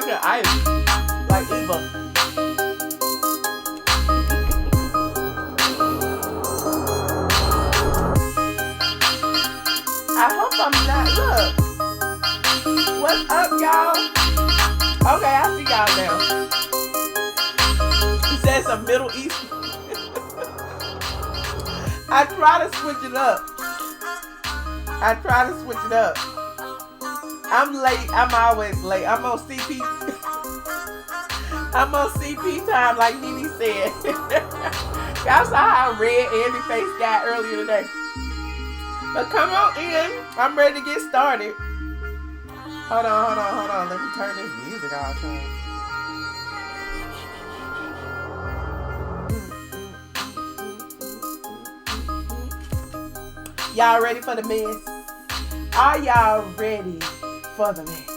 fucking ice. Like Eva. I hope I'm not. Look. What's up, y'all? Okay, I see y'all now. He said some Middle East. I try to switch it up. I'm late. I'm always late. I'm on CP. I'm on CP time, like Nene said. Y'all saw how red Andy face got earlier today. But come on in. I'm ready to get started. Hold on. Let me turn this music off. Y'all ready for the mess? Are y'all ready for the mess?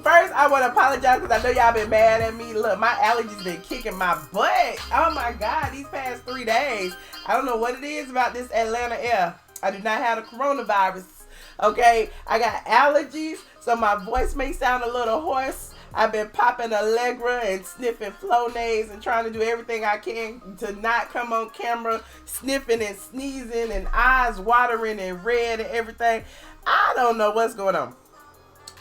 First, I want to apologize because I know y'all been mad at me. Look, my allergies been kicking my butt. Oh my God, these past 3 days. I don't know what it is about this Atlanta air. I do not have the coronavirus. Okay, I got allergies, so my voice may sound a little hoarse. I've been popping Allegra and sniffing Flonase and trying to do everything I can to not come on camera sniffing and sneezing and eyes watering and red and everything. I don't know what's going on.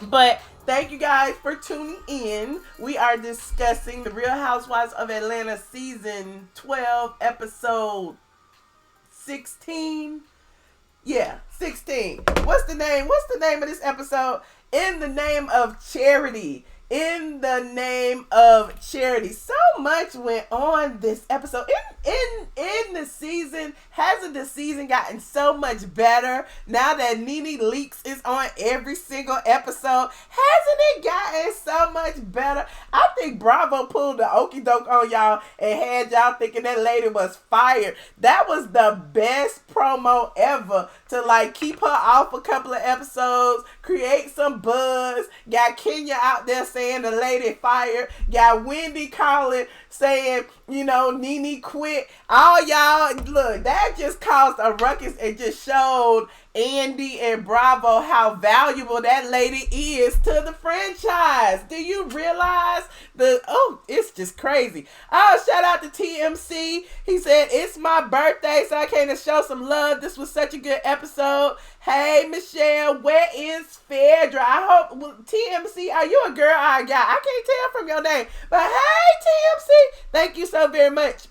But thank you guys for tuning in. We are discussing the Real Housewives of Atlanta season 12, episode 16. Yeah, 16. What's the name of this episode? In the Name of Charity. In the Name of Charity. So much went on this episode. In the season, hasn't the season gotten so much better now that Nene Leakes is on every single episode? Hasn't it gotten so much better? I think Bravo pulled the okie doke on y'all and had y'all thinking that lady was fired. That was the best promo ever to like keep her off a couple of episodes, create some buzz, got Kenya out there saying the lady fired, got Wendy calling saying, you know, Nene quit. All y'all, look, that just caused a ruckus and just showed Andy and Bravo how valuable that lady is to the franchise. Do you realize it's just crazy. Oh, shout out to TMC. He said, it's my birthday, so I came to show some love. This was such a good episode. Hey, Michelle, where is Phaedra? I hope, TMC, are you a girl or a guy? I can't tell from your name. But hey, TMC, thank you so very much.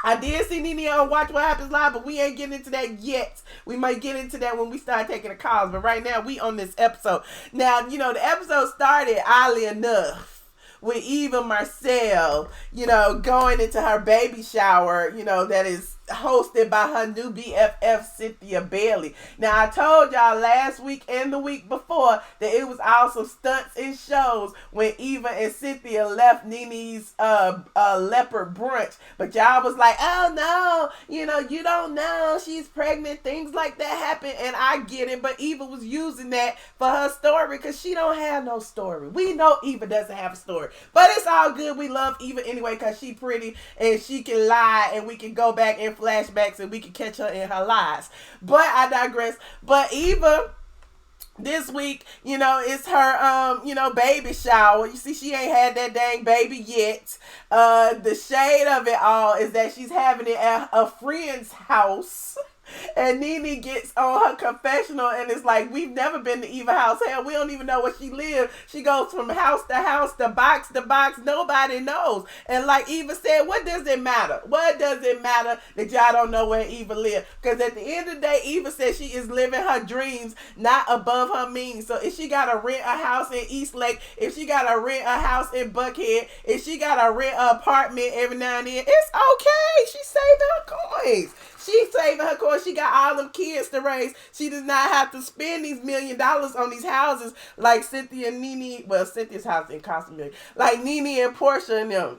I did see Nene on Watch What Happens Live, but we ain't getting into that yet. We might get into that when we start taking the calls. But right now, we on this episode. Now, you know, the episode started oddly enough with Eva Marcille, you know, going into her baby shower, you know, that is hosted by her new BFF, Cynthia Bailey. Now, I told y'all last week and the week before that it was also stunts and shows when Eva and Cynthia left Nene's leopard brunch. But y'all was like, oh no, you know, you don't know, she's pregnant, things like that happen, and I get it, but Eva was using that for her story because she don't have no story. We know Eva doesn't have a story, but it's all good. We love Eva anyway because she pretty and she can lie, and we can go back and flashbacks and we can catch her in her lies. But I digress. But Eva, this week, you know, it's her, you know, baby shower. You see, she ain't had that dang baby yet. The shade of it all is that she's having it at a friend's house. And Nene gets on her confessional and it's like, we've never been to Eva house. Hell, we don't even know where she lives. She goes from house to house, to box to box. Nobody knows. And like Eva said, what does it matter? What does it matter that y'all don't know where Eva lives? Because at the end of the day, Eva says she is living her dreams, not above her means. So if she got to rent a house in Eastlake, if she got to rent a house in Buckhead, if she got to rent an apartment every now and then, it's okay. She's saving her coins. She's saving her coins. She got all them kids to raise. She does not have to spend these $1 million on these houses like Cynthia and Nene. Well, Cynthia's house didn't cost $1 million. Like Nene and Portia and them.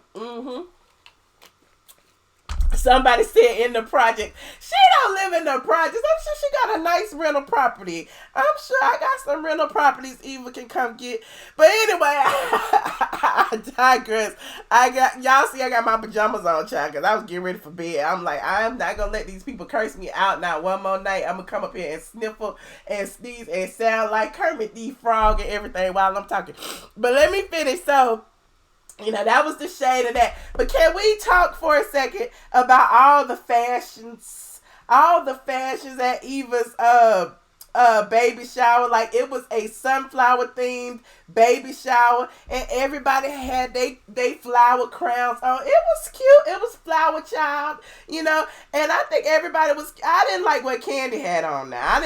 Somebody said in the project, she don't live in the projects. I'm sure she got a nice rental property. I'm sure I got some rental properties Eva can come get. But anyway, I digress. Y'all see I got my pajamas on, child, because I was getting ready for bed. I'm like, I'm not going to let these people curse me out now one more night. I'm going to come up here and sniffle and sneeze and sound like Kermit the Frog and everything while I'm talking. But let me finish. So, that was the shade of that. But can we talk for a second about all the fashions at Eva's baby shower? Like, it was a sunflower themed baby shower, and everybody had they flower crowns on. It was cute. It was flower child, and I think everybody was. I didn't like what Kandi had on now.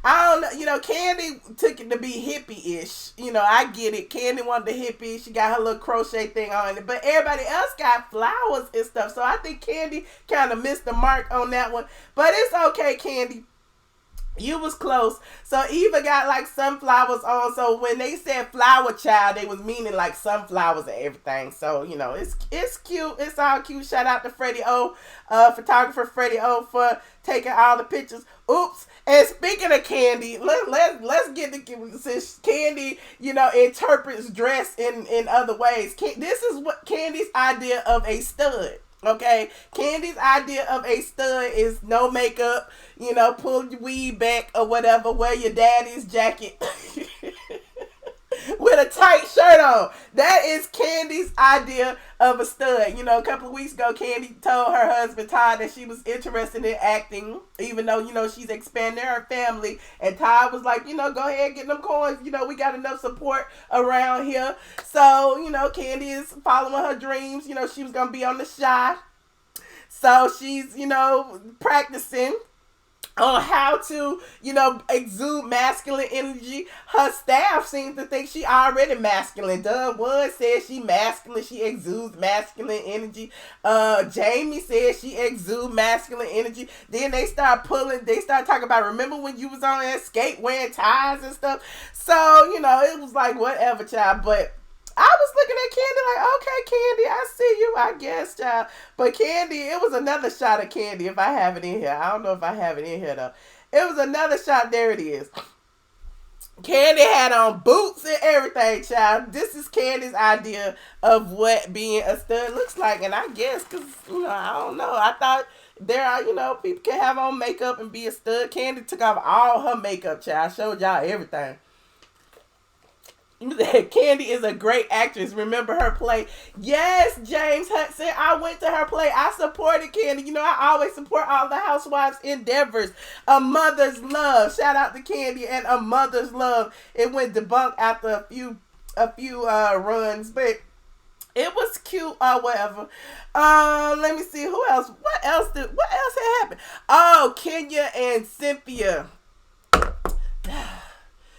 I don't know, Kandi took it to be hippie-ish. I get it. Kandi wanted the hippie. She got her little crochet thing on it. But everybody else got flowers and stuff. So I think Kandi kind of missed the mark on that one. But it's okay, Kandi. You was close. So Eva got like sunflowers on. So when they said flower child, they was meaning like sunflowers and everything. So, it's cute. It's all cute. Shout out to Freddie O, photographer Freddie O, for taking all the pictures. Oops. And speaking of Kandi, let's get to, since Kandi, interprets dress in other ways. This is what Kandi's idea of a stud. Okay, Kandi's idea of a stud is no makeup, pull your weave back or whatever, wear your daddy's jacket with a tight shirt on. That is Kandi's idea of a stud. A couple of weeks ago, Kandi told her husband, Todd, that she was interested in acting, even though, she's expanding her family. And Todd was like, go ahead, get them coins. We got enough support around here. So, Kandi is following her dreams. She was going to be on The Chi. So she's, practicing on how to, exude masculine energy. Her staff seems to think she already masculine. Dunn Wood says she masculine. She exudes masculine energy. Jamie says she exudes masculine energy. Then they start talking about, remember when you was on that skate wearing ties and stuff? So, it was like, whatever, child. But I was looking at Kandi like, okay, Kandi, I see you, I guess, child. But Kandi, it was another shot of Kandi if I have it in here. I don't know if I have it in here, though. It was another shot. There it is. Kandi had on boots and everything, child. This is Kandi's idea of what being a stud looks like. And I guess, because, I don't know. I thought there are, people can have on makeup and be a stud. Kandi took off all her makeup, child. I showed y'all everything. Kandi is a great actress. Remember her play? Yes, James Hudson. I went to her play. I supported Kandi. I always support all the Housewives endeavors. A Mother's Love. Shout out to Kandi and A Mother's Love. It went debunked after a few runs, but it was cute or whatever. Let me see who else. What else had happened? Oh, Kenya and Cynthia.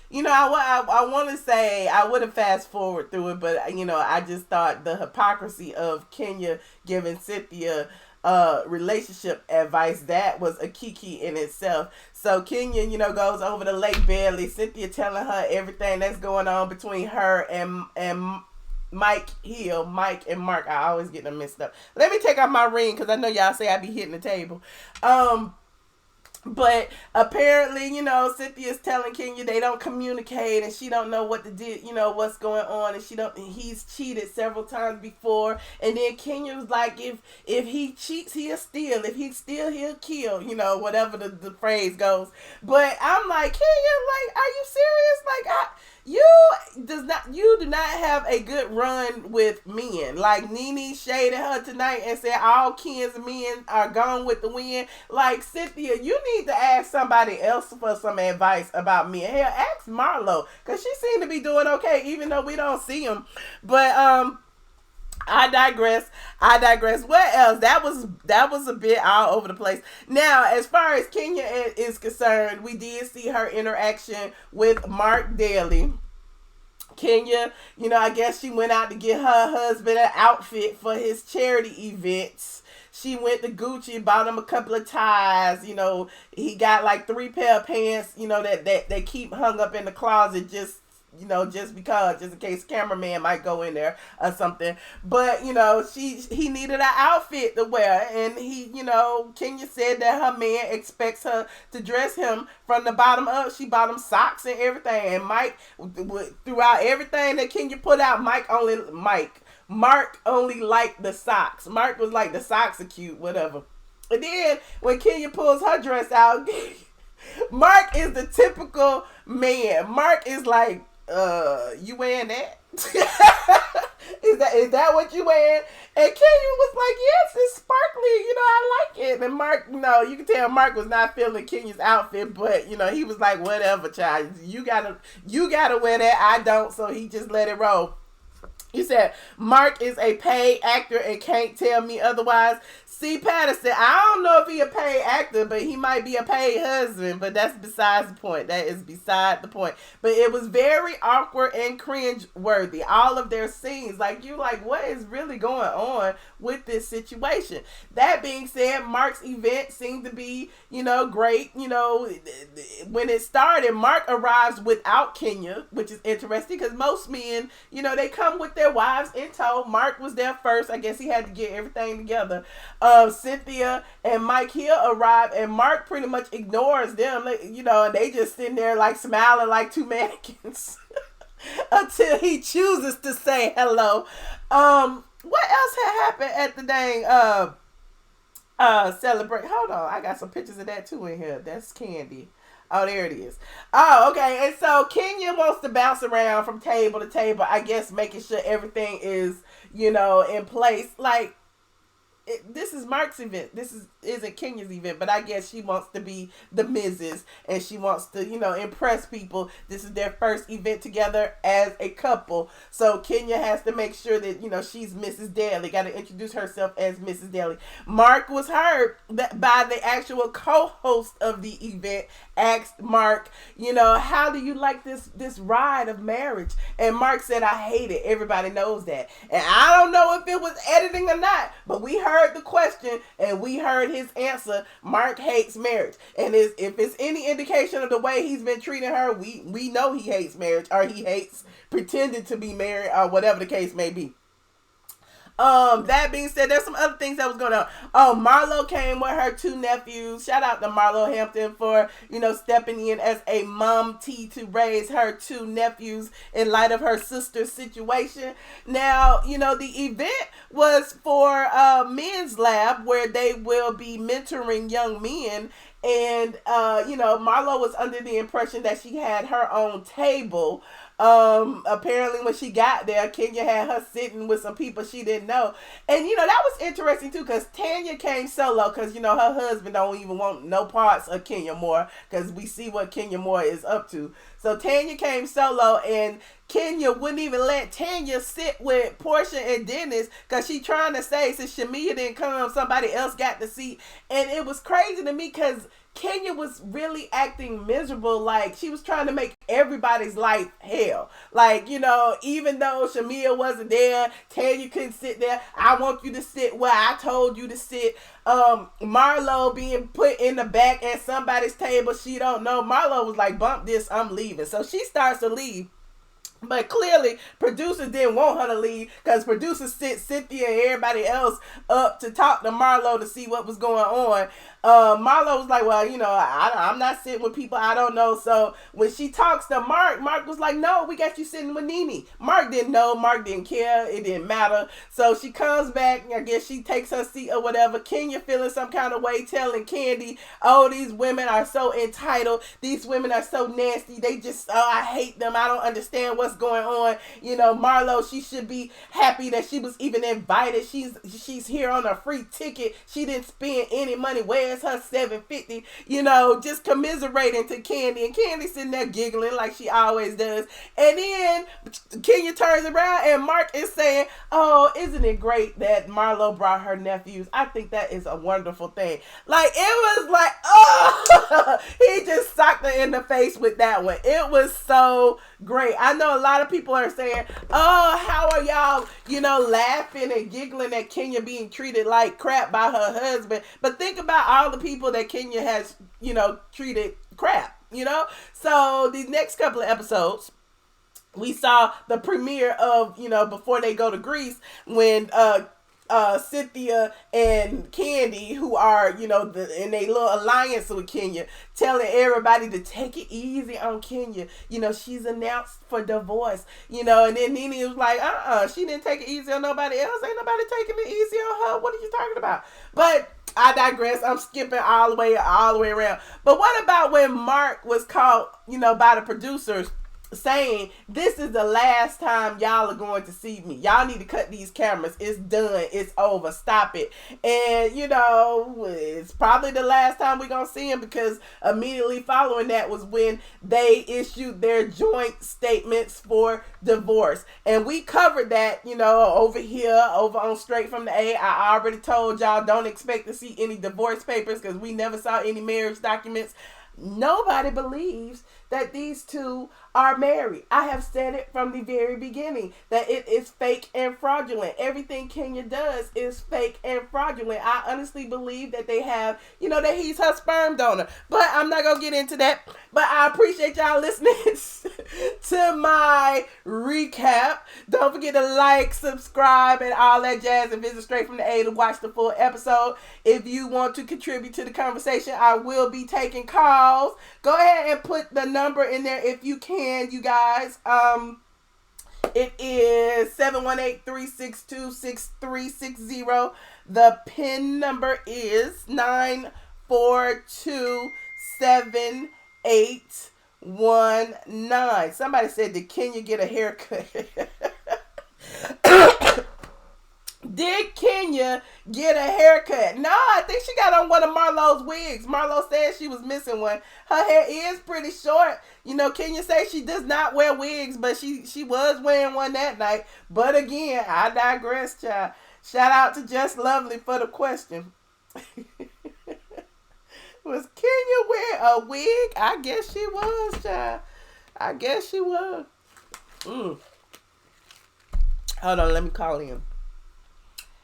I want to say I would have fast forward through it, but I just thought the hypocrisy of Kenya giving Cynthia relationship advice, that was a kiki in itself. So Kenya, goes over to Lake Bailey. Cynthia telling her everything that's going on between her and Mike and Mark. I always get them mixed up. Let me take off my ring because I know y'all say I be hitting the table. But apparently, Cynthia's telling Kenya they don't communicate and she don't know what to do, what's going on, and he's cheated several times before. And then Kenya was like, if he cheats, he'll steal. If he steal, he'll kill, whatever the phrase goes. But I'm like, Kenya, like, are you serious? Like, you do not have a good run with men. Like, Nene shaded her tonight and said all Ken's men are gone with the wind. Like, Cynthia, you need to ask somebody else for some advice about men. Hell, ask Marlo, because she seemed to be doing okay, even though we don't see him. But I digress. What else? That was a bit all over the place. Now, as far as Kenya is concerned, we did see her interaction with Mark Daly. Kenya, I guess she went out to get her husband an outfit for his charity events. She went to Gucci, bought him a couple of ties. He got like 3 pair of pants, that they keep hung up in the closet, just just because, just in case cameraman might go in there or something. But, he needed an outfit to wear. And Kenya said that her man expects her to dress him from the bottom up. She bought him socks and everything. And Mike, throughout everything that Kenya put out, Mark only liked the socks. Mark was like, the socks are cute, whatever. And then when Kenya pulls her dress out, Mark is the typical man. Mark is like, you wearing that? Is that what you wearing? And Kenya was like, yes, it's sparkly. I like it. And Mark, you can tell Mark was not feeling Kenya's outfit, but he was like, whatever, child. You gotta wear that. I don't, so he just let it roll. He said, Mark is a paid actor and can't tell me otherwise. C. Patterson, I don't know if he a paid actor, but he might be a paid husband, but that's besides the point. That is beside the point. But it was very awkward and cringe-worthy. All of their scenes, what is really going on with this situation? That being said, Mark's event seemed to be, great. When it started, Mark arrives without Kenya, which is interesting because most men, they come with their wives in tow. Mark was there first. I guess he had to get everything together. Cynthia and Mike Hill arrive, and Mark pretty much ignores them, and they just sitting there smiling like two mannequins until he chooses to say hello. What else had happened at the dang celebrate? Hold on, I got some pictures of that too in here. That's Kandi. Oh, there it is. Oh, okay. And so Kenya wants to bounce around from table to table, I guess making sure everything is, in place. This is Mark's event. This isn't Kenya's event, but I guess she wants to be the Mrs. and she wants to, impress people. This is their first event together as a couple. So Kenya has to make sure that, she's Mrs. Daly. Got to introduce herself as Mrs. Daly. Mark was heard by the actual co-host of the event, asked Mark, how do you like this ride of marriage? And Mark said, I hate it. Everybody knows that. And I don't know if it was editing or not, but we heard the question and we heard his answer. Mark hates marriage, and if it's any indication of the way he's been treating her, we know he hates marriage, or he hates pretending to be married, or whatever the case may be. That being said, there's some other things that was going on. Marlo came with her two nephews. Shout out to Marlo Hampton for, stepping in as a mom to raise her two nephews in light of her sister's situation. Now, the event was for Men's Lab, where they will be mentoring young men. And, Marlo was under the impression that she had her own table. Apparently when she got there, Kenya had her sitting with some people she didn't know. And, that was interesting too, because Tanya came solo, because, her husband don't even want no parts of Kenya Moore, because we see what Kenya Moore is up to. So Tanya came solo, and Kenya wouldn't even let Tanya sit with Portia and Dennis, because she trying to say, since Shamia didn't come, somebody else got the seat. And it was crazy to me, because Kenya was really acting miserable. Like, she was trying to make everybody's life hell. Even though Shamia wasn't there, Tanya couldn't sit there. I want you to sit where I told you to sit. Marlo being put in the back at somebody's table she don't know. Marlo was like, bump this, I'm leaving. So she starts to leave. But clearly, producers didn't want her to leave, because producers sent Cynthia and everybody else up to talk to Marlo to see what was going on. Marlo was like, well, I'm not sitting with people I don't know. So when she talks to Mark, Mark was like, no, we got you sitting with Nene. Mark didn't know. Mark didn't care. It didn't matter. So she comes back. I guess she takes her seat or whatever. Kenya feeling some kind of way, telling Kandi, oh, these women are so entitled. These women are so nasty. They just, I hate them. I don't understand what's going on. Marlo, she should be happy that she was even invited. She's here on a free ticket. She didn't spend any money. Where's her $750? Just commiserating to Kandi, and Kandi sitting there giggling like she always does. And then Kenya turns around and Mark is saying, oh, isn't it great that Marlo brought her nephews? I think that is a wonderful thing. It was like, oh, he just socked her in the face with that one. It was so great. I know a lot of people are saying, oh, how are y'all, laughing and giggling at Kenya being treated like crap by her husband. But think about all the people that Kenya has, treated crap, So these next couple of episodes, we saw the premiere of, before they go to Greece, when Cynthia and Kandi, who are, in a little alliance with Kenya, telling everybody to take it easy on Kenya. She's announced for divorce. And then Nene was like, she didn't take it easy on nobody else. Ain't nobody taking it easy on her. What are you talking about? But I digress. I'm skipping all the way around. But what about when Mark was caught, by the producers, saying, this is the last time y'all are going to see me. Y'all need to cut these cameras. It's done. It's over. Stop it. And, it's probably the last time we're going to see him, because immediately following that was when they issued their joint statements for divorce. And we covered that, over here, over on Straight from the A. I already told y'all, don't expect to see any divorce papers, because we never saw any marriage documents. Nobody believes that these two are married. I have said it from the very beginning that it is fake and fraudulent. Everything Kenya does is fake and fraudulent. I honestly believe that they have, that he's her sperm donor. But I'm not going to get into that. But I appreciate y'all listening to my recap. Don't forget to like, subscribe, and all that jazz, and visit Straight from the A to watch the full episode. If you want to contribute to the conversation, I will be taking calls. Go ahead and put the number in there if you can, you guys. It is 718-362-6360. The PIN number is 9427819. Somebody said, did Kenya get a haircut? Did Kenya get a haircut? No, I think she got on one of Marlo's wigs. Marlo said she was missing one. Her hair is pretty short. Kenya says she does not wear wigs, but she was wearing one that night. But again, I digress, child. Shout out to Just Lovely for the question. Was Kenya wearing a wig? I guess she was, child. I guess she was. Hold on, let me call him.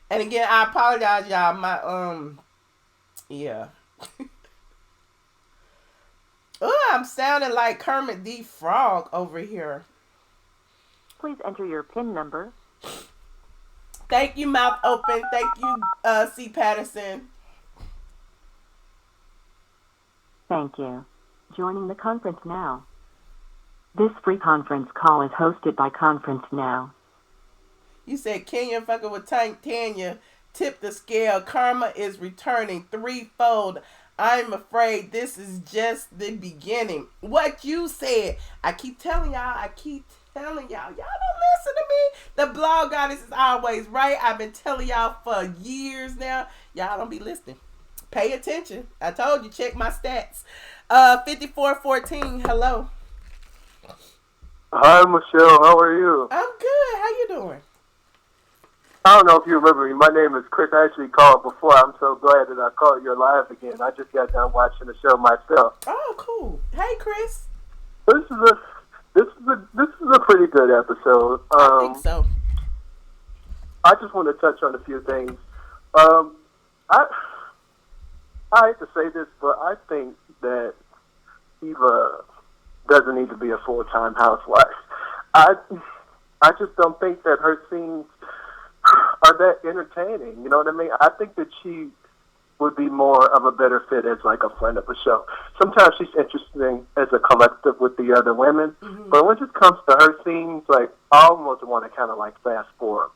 And again, I apologize, y'all. Yeah. Oh, I'm sounding like Kermit the Frog over here. Please enter your PIN number. Thank you, Mouth Open. Thank you, C. Patterson. Thank you. Joining the conference now. This free conference call is hosted by Conference Now. You said Kenya fucking with Tanya. Tip the scale. Karma is returning threefold. I'm afraid this is just the beginning. What you said. I keep telling y'all. Y'all don't listen to me. The blog goddess is always right. I've been telling y'all for years now. Y'all don't be listening. Pay attention. I told you, check my stats. 5414. Hello. Hi, Michelle. How are you? I'm good. How you doing? I don't know if you remember me. My name is Chris. I actually called before. I'm so glad that I called you live again. I just got done watching the show myself. Oh, cool. Hey, Chris. This is a pretty good episode. I think so. I just want to touch on a few things. I hate to say this, but I think that Eva doesn't need to be a full-time housewife. I just don't think that her scenes are that entertaining. You know what I mean? I think that she would be more of a better fit as like a friend of the show. Sometimes she's interesting as a collective with the other women, but when it just comes to her scenes, like I almost want to kind of like fast forward.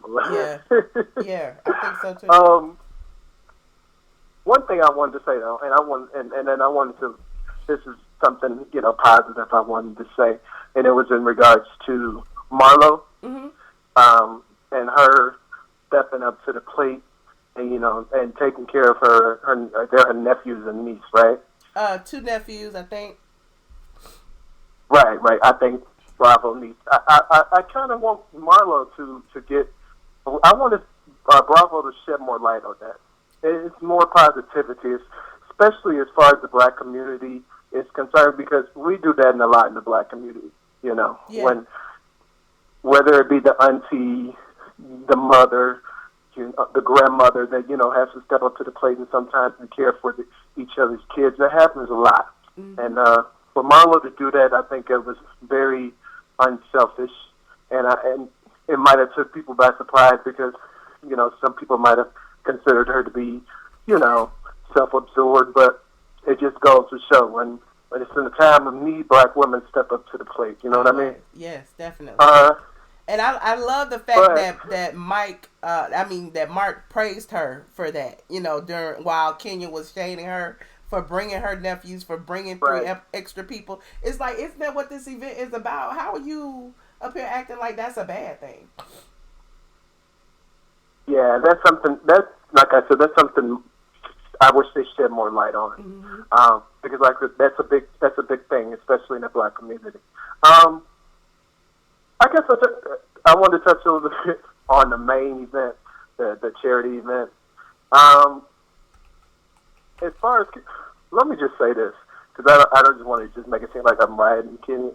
Yeah, I think so too. One thing I wanted to say though, and then I wanted to. This is something positive I wanted to say, and it was in regards to Marlo, and her stepping up to the plate, and and taking care of her nephews and niece, right? 2 nephews, I think. Right. I think Bravo needs. I kind of want Marlo to get. I want Bravo to shed more light on that. It's more positivity, especially as far as the black community is concerned, because we do that a lot in the black community. When whether it be the auntie, the mother, the grandmother that has to step up to the plate and sometimes care for each other's kids. That happens a lot, and for Marlo to do that, I think it was very unselfish, and it might have took people by surprise because, some people might have considered her to be, self-absorbed, but it just goes to show when it's in a time of need, black women step up to the plate. You know what I mean? Yes, definitely. And I love the fact that Mark praised her for that. While Kenya was shading her for bringing her nephews, for bringing three extra people. It's like, isn't that what this event is about? How are you up here acting like that's a bad thing? Yeah, that's something. Like I said, that's something I wish they shed more light on. Mm-hmm. Because that's a big thing, especially in the black community. I guess I wanted to touch a little bit on the main event, the charity event. As far as, let me just say this, because I don't just want to just make it seem like I'm riding Kenya.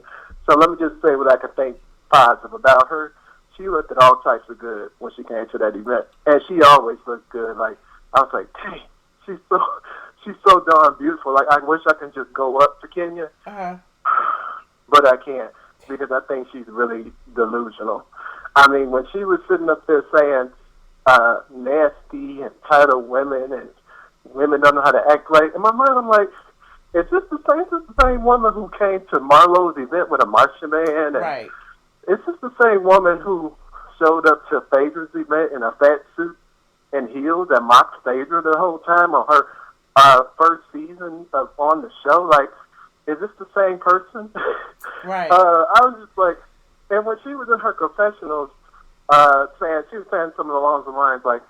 So let me just say what I can think positive about her. She looked at all types of good when she came to that event, and she always looked good. Like, I was like, dang, she's so darn beautiful. Like, I wish I could just go up to Kenya, but I can't, because I think she's really delusional. I mean, when she was sitting up there saying nasty and titled women and women don't know how to act right, in my mind I'm like, is this the same woman who came to Marlo's event with a marching band? And is this the same woman who showed up to Phaedra's event in a fat suit and heels and mocked Phaedra the whole time on her first season on the show? Like, is this the same person? Right. I was just like, and when she was in her confessionals, she was saying something along the lines like,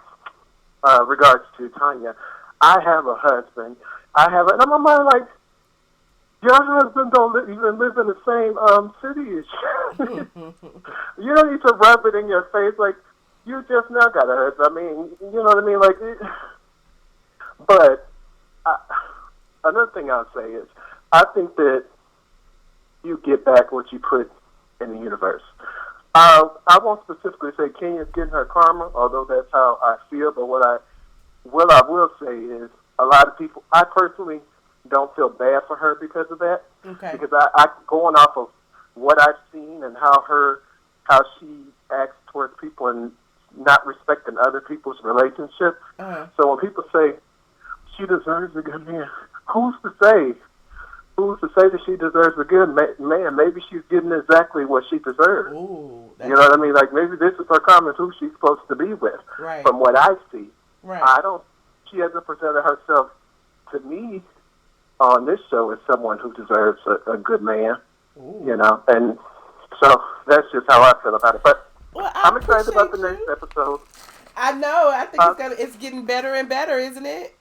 regards to Tanya, I have a husband. And I'm on my mind like, your husband don't even live in the same city as you. You don't need to rub it in your face like, you just now got a husband. I mean, you know what I mean? Like, but another thing I'll say is, I think that you get back what you put in the universe. I won't specifically say Kenya's getting her karma, although that's how I feel. But what I will say is, a lot of people, I personally don't feel bad for her because of that. Okay. Because I going off of what I've seen and how she acts towards people and not respecting other people's relationships. So when people say she deserves a good man, who's to say? Who's to say that she deserves a good man? Maybe she's getting exactly what she deserves. Ooh, you know what I mean? Like, maybe this is her karma, who she's supposed to be with. Right. From what I see. Right. She hasn't presented herself to me on this show as someone who deserves a good man. Ooh. And so that's just how I feel about it. But I'm excited about the next episode. I know. I think it's getting better and better, isn't it?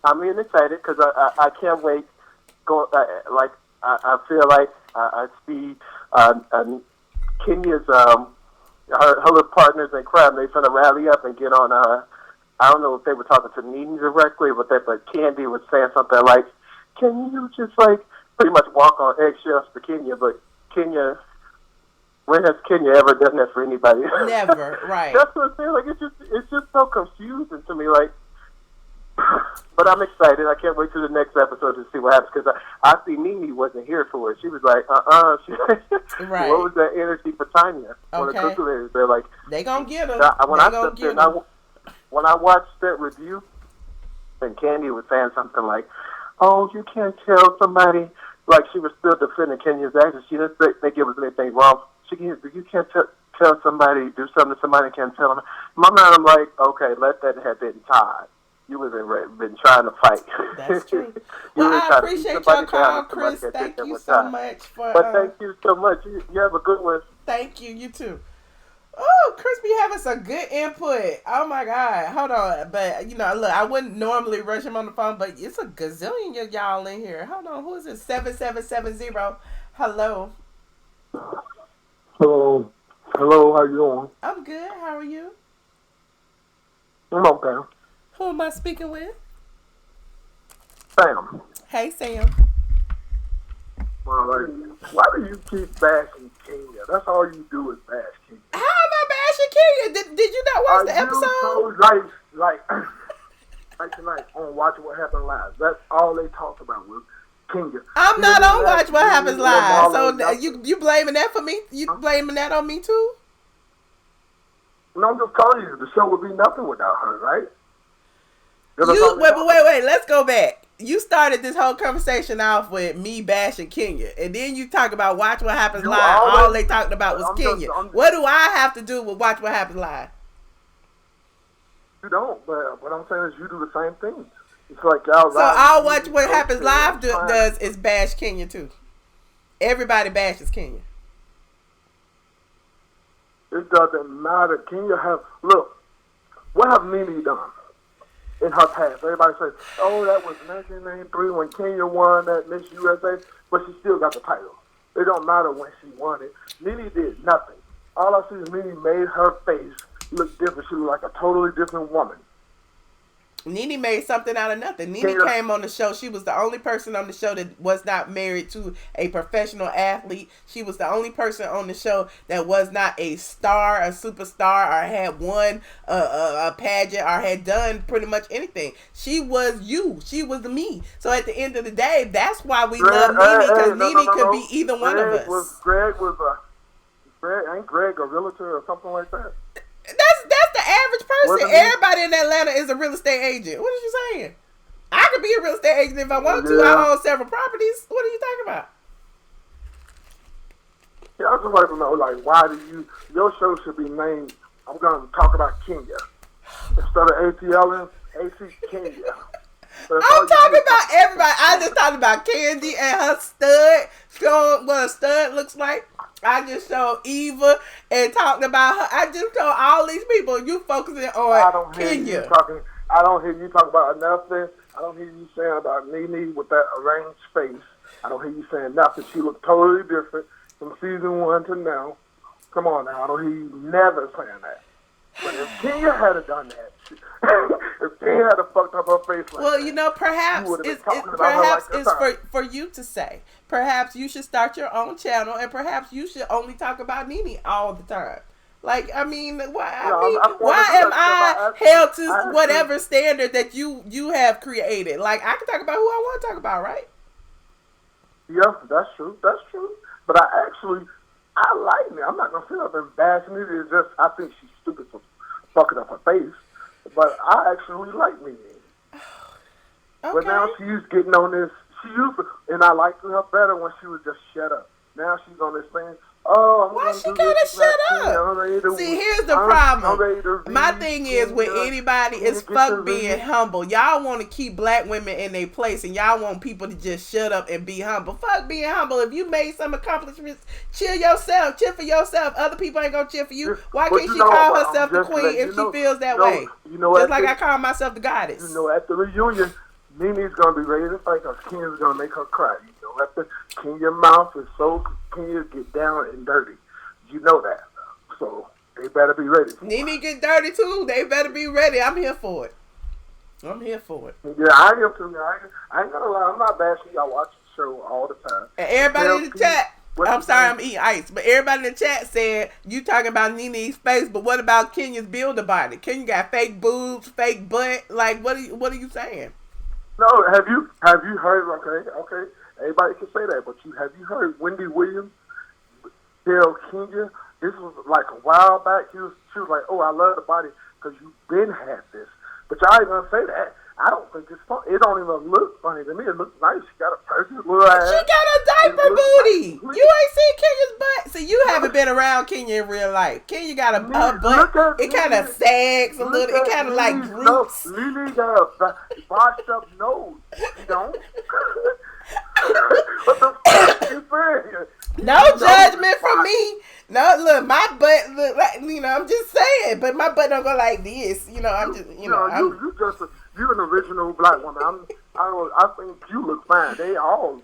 I'm even excited because I can't wait. I feel like I see Kenya's her little partners in crime. They're going to rally up and get on. I don't know if they were talking to Nene directly, but Kandi was saying something like, "Can you just pretty much walk on eggshells for Kenya?" But Kenya, when has Kenya ever done that for anybody? Never, right? That's what I'm saying. Like, it's just so confusing to me. Like. But I'm excited. I can't wait till the next episode to see what happens, because I see Nene wasn't here for it. She was like, Right. What was that energy for Tanya? Okay. They're like, they gonna get her. When I watched that review, and Kandi was saying something like, "Oh, you can't tell somebody," like she was still defending Kenya's actions. She didn't think it was anything wrong. You can't tell somebody, do something to somebody, can't tell them. In my mind, I'm like, okay, let that have been Todd. You would have been trying to fight. That's true. Well, I appreciate your call, Chris. Thank you so much for. But thank you so much. You have a good one. Thank you. You too. Oh, Chris be having some good input. Oh my God. Hold on. But look, I wouldn't normally rush him on the phone, but it's a gazillion of y'all in here. Hold on. Who is it? 7770. Hello. Hello. Hello. How you doing? I'm good. How are you? I'm okay. Who am I speaking with? Sam. Hey, Sam. Why do you keep bashing Kenya? That's all you do is bash Kenya. How am I bashing Kenya? Did you not watch the episode? Like tonight on Watching What Happened Live. That's all they talked about was Kenya. I'm not on Watch What Happens Live. So Marlo, you blaming that for me? You blaming that on me too? No, I'm just telling you, the show would be nothing without her, right? Wait. Let's go back. You started this whole conversation off with me bashing Kenya, and then you talk about Watch What Happens Live. All they talked about was Kenya. What do I have to do with Watch What Happens Live? You don't, but what I'm saying is you do the same thing. It's like y'all. So all Watch What Happens Live does is bash Kenya too. Everybody bashes Kenya. It doesn't matter. Kenya look. What have Nene done in her past? Everybody says, "Oh, that was 1993 when Kenya won that Miss USA," but she still got the title. It don't matter when she won it. Nene did nothing. All I see is Nene made her face look different. She looked like a totally different woman. Nene made something out of nothing. Nene came on the show. She was the only person on the show that was not married to a professional athlete. She was the only person on the show that was not a star, a superstar, or had won a pageant, or had done pretty much anything. She was you. She was me. So at the end of the day, that's why we love Nene, because Nene could be either one of us. Greg ain't Greg a realtor or something like that? That's the average person. Everybody in Atlanta is a real estate agent. What are you saying? I could be a real estate agent if I wanted to. I own several properties. What are you talking about? Yeah, I just like to know, like, why do your show should be named, I'm going to talk about Kenya. Instead of ATLien, AC Kenya. I'm talking about everybody. I just talked about Kandi and her stud, showing what a stud looks like. I just showed Eva and talked about her. I just showed all these people. You focusing on Kenya. I don't hear you talking about nothing. I don't hear you saying about Nene with that arranged face. I don't hear you saying nothing. She looked totally different from season 1 to now. Come on now. I don't hear you never saying that. But if Kenya had done that, if Kenya had fucked up her face like that, perhaps it's for you to say. Perhaps you should start your own channel, and perhaps you should only talk about Nene all the time. Like, I mean, why am I held to whatever standard that you have created? Like, I can talk about who I want to talk about, right? Yeah, that's true. That's true. But I like me. I'm not gonna sit up and bash me. It's just I think she's stupid for fucking up her face. But I actually like me. Okay. But now she's getting on this. And I liked her better when she was just shut up. Now she's on this thing. Oh, why she gotta shut up? See, here's the problem. My thing is with anybody is fuck being humble. Y'all want to keep black women in their place, and y'all want people to just shut up and be humble. Fuck being humble. If you made some accomplishments, cheer yourself. Cheer for yourself. Other people ain't gonna cheer for you. Why can't she call herself the queen if she feels that way? Just like I call myself the goddess. You know, at the reunion, Nene's gonna be ready to fight because Kenya's gonna make her cry. You know, at the Kenya mouth is so Kenya get down and dirty. You know that. So they better be ready. Nene get dirty too. They better be ready. I'm here for it. I'm here for it. Yeah, I am too. I ain't gonna lie. I'm not bashing. I watch the show all the time. And everybody in the chat. I'm sorry, I'm eating ice, but everybody in the chat said you talking about Nene's face, but what about Kenya's builder body? Kenya got fake boobs, fake butt. Like, what are you saying? No, have you heard? Okay, everybody can say that, but have you heard Wendy Williams tell Kenya? This was like a while back. She was like, "Oh, I love the body because you've been had this," but y'all ain't gonna say that. I don't think it's fun. It don't even look funny to me. It looks nice. She got a perfect little ass. She got a diaper booty. Nice. You ain't seen Kenya's butt. See, you haven't been around Kenya in real life. Kenya got a butt. It kind of sags a little. It kind of like droops. Nene got a washed up nose. You don't. What the fuck you saying? No judgment from me. No, look, my butt look like, I'm just saying, but my butt don't go like this. I'm just, you're an original black woman. I think you look fine. They all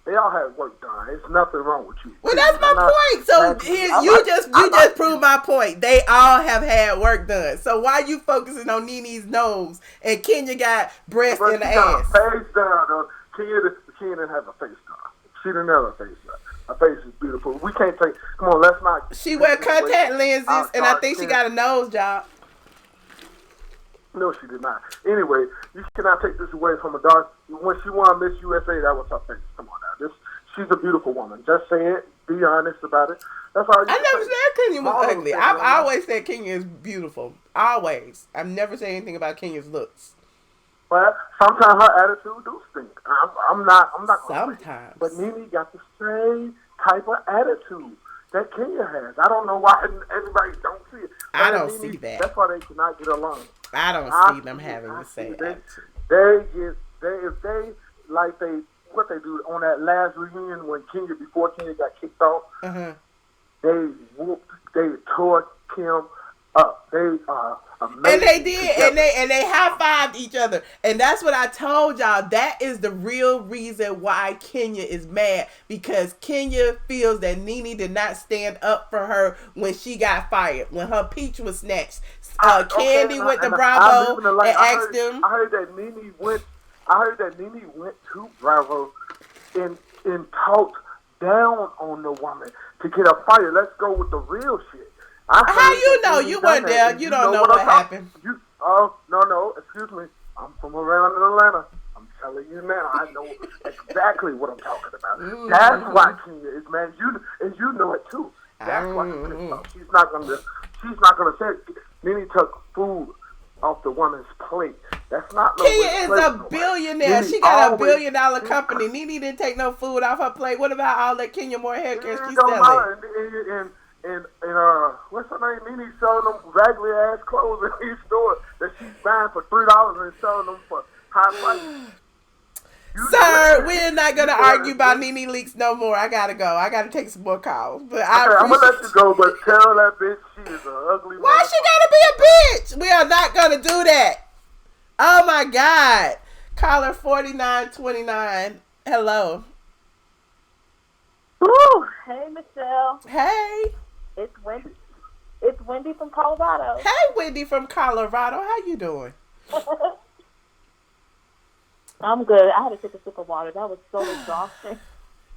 have work done. There's nothing wrong with you. Well, that's my point. So you just proved my point. They all have had work done. So why you focusing on Nene's nose and Kenya got breast in the ass? Face down. Kenya didn't have a face done. She didn't have a face done. Her face is beautiful. We can't take. Come on, let's not. She wear contact lenses, and I think she got a nose job. No, she did not. Anyway, you cannot take this away from a dark. When she won Miss USA, that was her face. Come on now, she's a beautiful woman. Just say it. Be honest about it. That's all. I never said Kenya was ugly. I've always said Kenya is beautiful. Always. I've never said anything about Kenya's looks. But sometimes her attitude do stink. I'm not. Sometimes. But Nene got the same type of attitude that Kenya has. I don't know why everybody don't see it. But I don't see that. That's why they cannot get along. I don't see them having the same attitude. What they do on that last reunion before Kenya got kicked off, they tore Kim up. They amazing. And they did, and they high-fived each other. And that's what I told y'all. That is the real reason why Kenya is mad. Because Kenya feels that Nene did not stand up for her when she got fired. When her peach was snatched. Kandi went to Bravo and asked them. I heard that Nene went to Bravo and talked down on the woman to get her fired. Let's go with the real shit. How you know? You weren't there. You don't know what happened. No. Excuse me. I'm from around Atlanta. I'm telling you now. I know exactly what I'm talking about. That's why Kenya is mad. You know it too. That's why she's pissed off. She's not gonna say it. Nene took food off the woman's plate. That's not no Kenya is a billionaire. She got a $1 billion company. Nene didn't take no food off her plate. What about all that Kenya Moore hair care she's selling? And what's her name? Nene selling them raggedy ass clothes in these stores that she's buying for $3 and selling them for high prices. Sir, we're not gonna argue about Nene Leakes no more. I gotta go. I gotta take some more calls. But I'm gonna let you go. But tell that bitch she is an ugly. Why she gotta be a bitch? We are not gonna do that. Oh my God. Caller 4929. Hello. Ooh, hey Michelle. Hey. It's Wendy. It's Wendy from Colorado. Hey, Wendy from Colorado. How you doing? I'm good. I had to take a sip of water. That was so exhausting.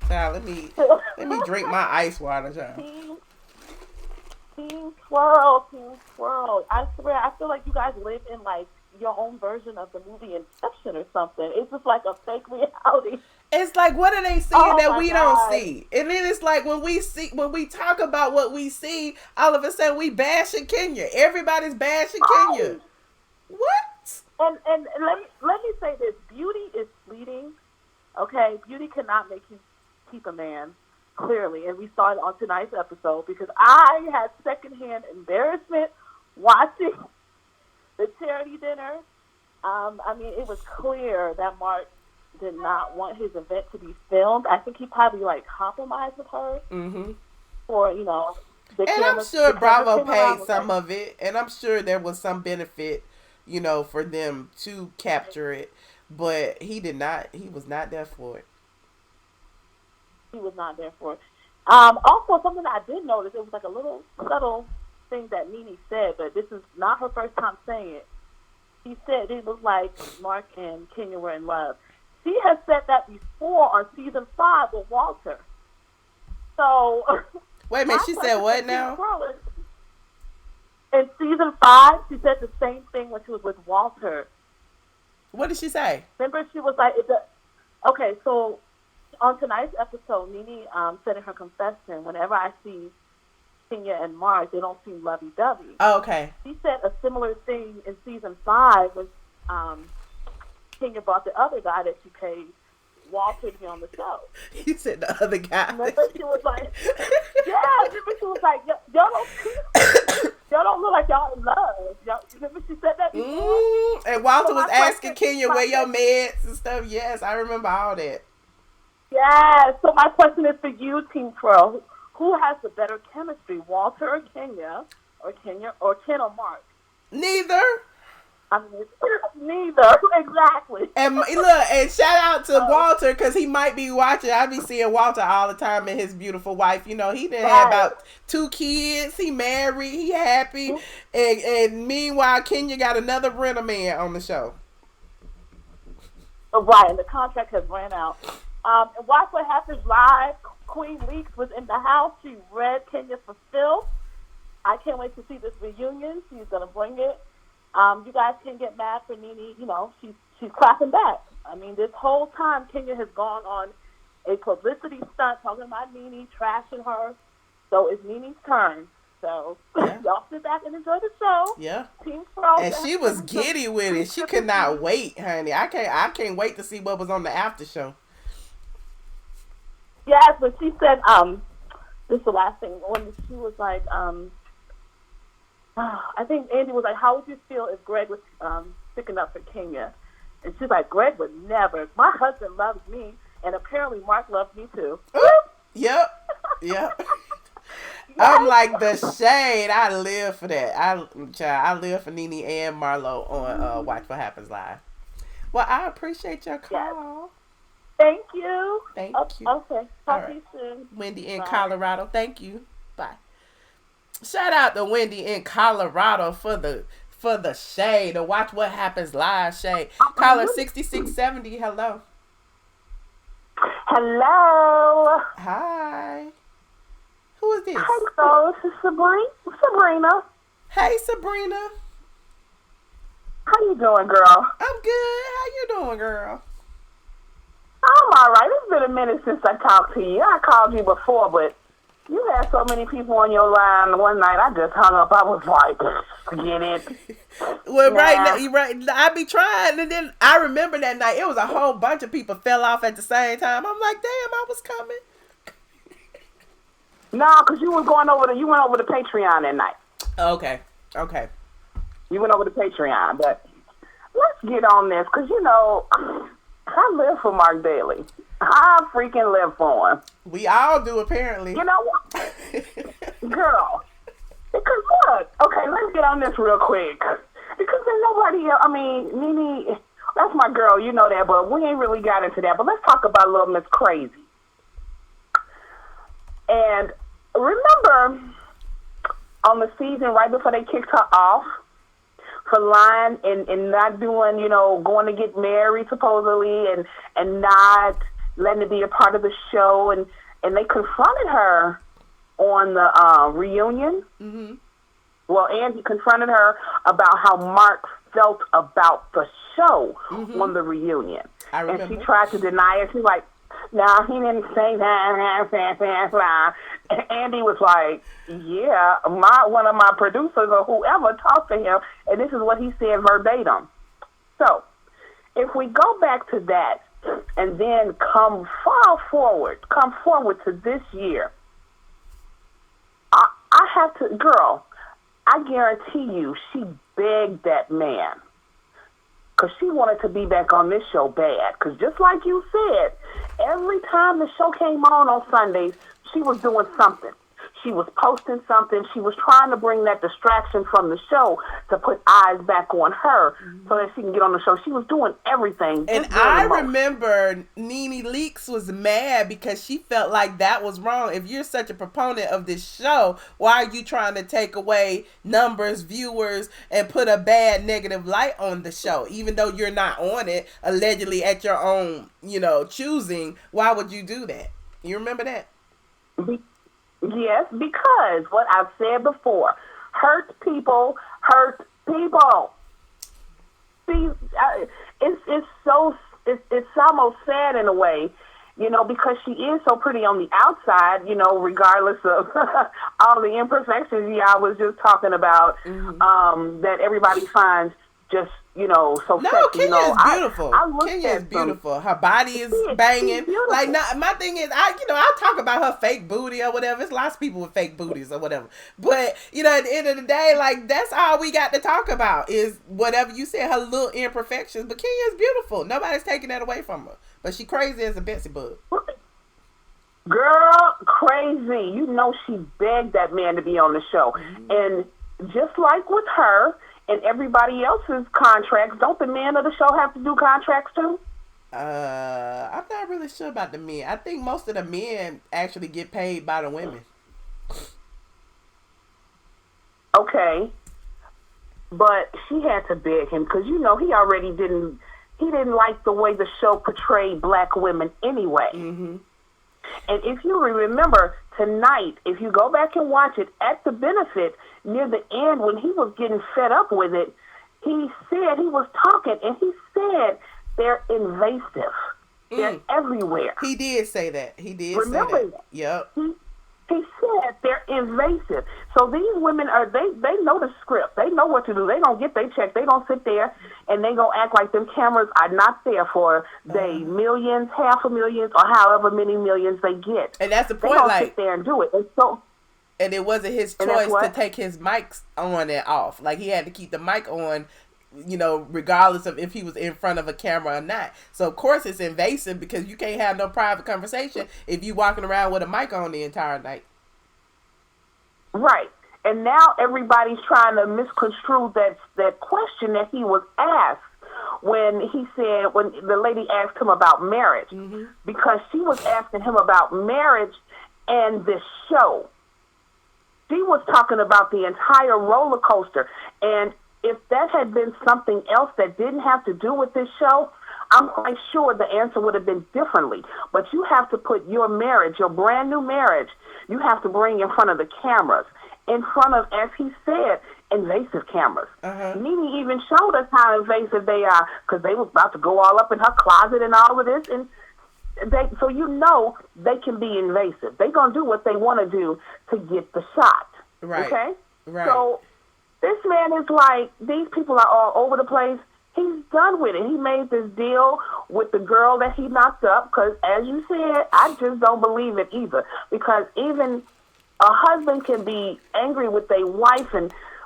Child, let me drink my ice water, child. Team swirl. I swear, I feel like you guys live in like your own version of the movie Inception or something. It's just like a fake reality. It's like, what are they seeing that we don't see? And then it's like when we talk about what we see, all of a sudden we bashing Kenya. Everybody's bashing Kenya. What? And let me say this: beauty is fleeting. Okay, beauty cannot make you keep a man. Clearly, and we saw it on tonight's episode because I had secondhand embarrassment watching the charity dinner. I mean, it was clear that Mark did not want his event to be filmed. I think he probably like compromised with her for the and camera, I'm sure Bravo paid with some her. of it, and I'm sure there was some benefit, for them to capture it. But he did not. He was not there for it. He was not there for it. Also, something that I did notice, it was like a little subtle thing that Nene said, but this is not her first time saying it. She said it looked like Mark and Kenya were in love. She has said that before on season 5 with Walter. So, wait a minute, she said what now? In season 5, she said the same thing when she was with Walter. What did she say? Remember, she was like, okay, so on tonight's episode, Nene said in her confession, whenever I see Kenya and Mark, they don't seem lovey-dovey. Oh, okay. She said a similar thing in season 5 when Kenya brought the other guy that she paid Walter to be on the show. You said the other guy. Remember, she was like, remember she was like, y'all don't look like y'all in love. Remember she said that before? And Walter was asking Kenya where your meds and stuff. Yes, I remember all that. Yeah, so my question is for you, Team Twirl. Who has the better chemistry, Walter or Kenya or Ken or Mark? Neither. I mean, neither. Exactly. And look, and shout out to Walter because he might be watching. I be seeing Walter all the time and his beautiful wife. He done had about 2 kids. He married. He happy. And meanwhile, Kenya got another renter man on the show. Right, and the contract has ran out. And watch what happens live. Queen Leakes was in the house. She read Kenya for Phil. I can't wait to see this reunion. She's going to bring it. You guys can get mad for Nene. You know, she's clapping back. I mean, this whole time, Kenya has gone on a publicity stunt talking about Nene, trashing her. So it's Nene's turn. So y'all sit back and enjoy the show. Yeah. Team Pro. And she was giddy with it. She could not wait, honey. I can't wait to see what was on the after show. Yes, but she said, this is the last thing, when she was like, I think Andy was like, how would you feel if Greg was sticking up for Kenya? And she's like, Greg would never. My husband loves me, and apparently Mark loves me too. Yep. I'm like, the shade. I live for that. I live for Nene and Marlo on Watch What Happens Live. Well, I appreciate your call. Yes. Thank you. Thank you. Okay. Talk to right. you soon. Wendy in Bye. Colorado. Thank you. Bye. Shout out to Wendy in Colorado for the shade. To Watch What Happens Live shade. Caller 6670. Hello. Hello. Hi. Who is this? Hello, this is Sabrina. Hey, Sabrina. How you doing, girl? I'm good. How you doing, girl? I'm all right. It's been a minute since I talked to you. I called you before, but you had so many people on your line one night. I just hung up. I was like, forget it. Well, right now, I be trying, and then I remember that night. It was a whole bunch of people fell off at the same time. I'm like, damn, I was coming. No, because you went over to Patreon that night. Okay. You went over to Patreon, but let's get on this, because, you know, I live for Mark Bailey. I freaking live for him. We all do, apparently. You know what? Girl. Because look, okay, let's get on this real quick. Because there's nobody else. I mean, Nene, that's my girl, you know that, but we ain't really got into that. But let's talk about Little Miss Crazy. And remember on the season right before they kicked her off for lying and not doing, you know, going to get married supposedly and not letting it be a part of the show, and they confronted her on the reunion. Mm-hmm. Well, Andy confronted her about how Mark felt about the show on the reunion. I remember. And she tried to deny it. She's like, no, he didn't say that. And Andy was like, yeah, one of my producers or whoever talked to him, and this is what he said verbatim. So, if we go back to that and then come forward to this year, I have to, girl, I guarantee you she begged that man. Because she wanted to be back on this show bad. Because just like you said, every time the show came on Sundays, she was doing something. She was posting something. She was trying to bring that distraction from the show to put eyes back on her so that she can get on the show. She was doing everything. And I remember Nene Leakes was mad because she felt like that was wrong. If you're such a proponent of this show, why are you trying to take away numbers, viewers, and put a bad negative light on the show? Even though you're not on it, allegedly at your own, you know, choosing, why would you do that? You remember that? Yes, because what I've said before, hurt people. See, it's almost sad in a way, you know, because she is so pretty on the outside, you know, regardless of all the imperfections I was just talking about, that everybody finds just, you know, so no, sexy. Kenya is beautiful. Kenya is beautiful. Her body is banging. Like, my thing is, I talk about her fake booty or whatever. There's lots of people with fake booties or whatever. But, you know, at the end of the day, like, that's all we got to talk about is whatever you said, her little imperfections. But Kenya is beautiful. Nobody's taking that away from her. But she crazy as a Betsy bug. Girl, crazy. You know she begged that man to be on the show. And just like with her and everybody else's contracts, don't the men of the show have to do contracts too? I'm not really sure about the men. I think most of the men actually get paid by the women. Okay. But she had to beg him because, you know, he didn't like the way the show portrayed black women anyway. Mm-hmm. And if you remember tonight, if you go back and watch it, at the benefit, near the end, when he was getting fed up with it, he said, he was talking, and he said they're invasive. They're everywhere. He did say that. He did Remember say that. Yep. He said they're invasive. So these women they know the script. They know what to do. They don't get their check. They don't sit there and they gonna act like them cameras are not there for they millions, half a million, or however many millions they get. And that's the point. They don't like sit there and do it. And it wasn't his choice to take his mics on and off. Like he had to keep the mic on, you know, regardless of if he was in front of a camera or not. So of course it's invasive because you can't have no private conversation if you walking around with a mic on the entire night. Right. And now everybody's trying to misconstrue that question that he was asked when the lady asked him about marriage, because she was asking him about marriage and this show. She was talking about the entire roller coaster, and if that had been something else that didn't have to do with this show, I'm quite sure the answer would have been differently. But you have to put your marriage, your brand new marriage, you have to bring in front of the cameras, in front of, as he said, invasive cameras. Nene even showed us how invasive they are, because they was about to go all up in her closet and all of this, and so you know they can be invasive. They're going to do what they want to do to get the shot. Right. Okay? Right. So this man is like, these people are all over the place. He's done with it. He made this deal with the girl that he knocked up, because, as you said, I just don't believe it either. Because even a husband can be angry with their wife,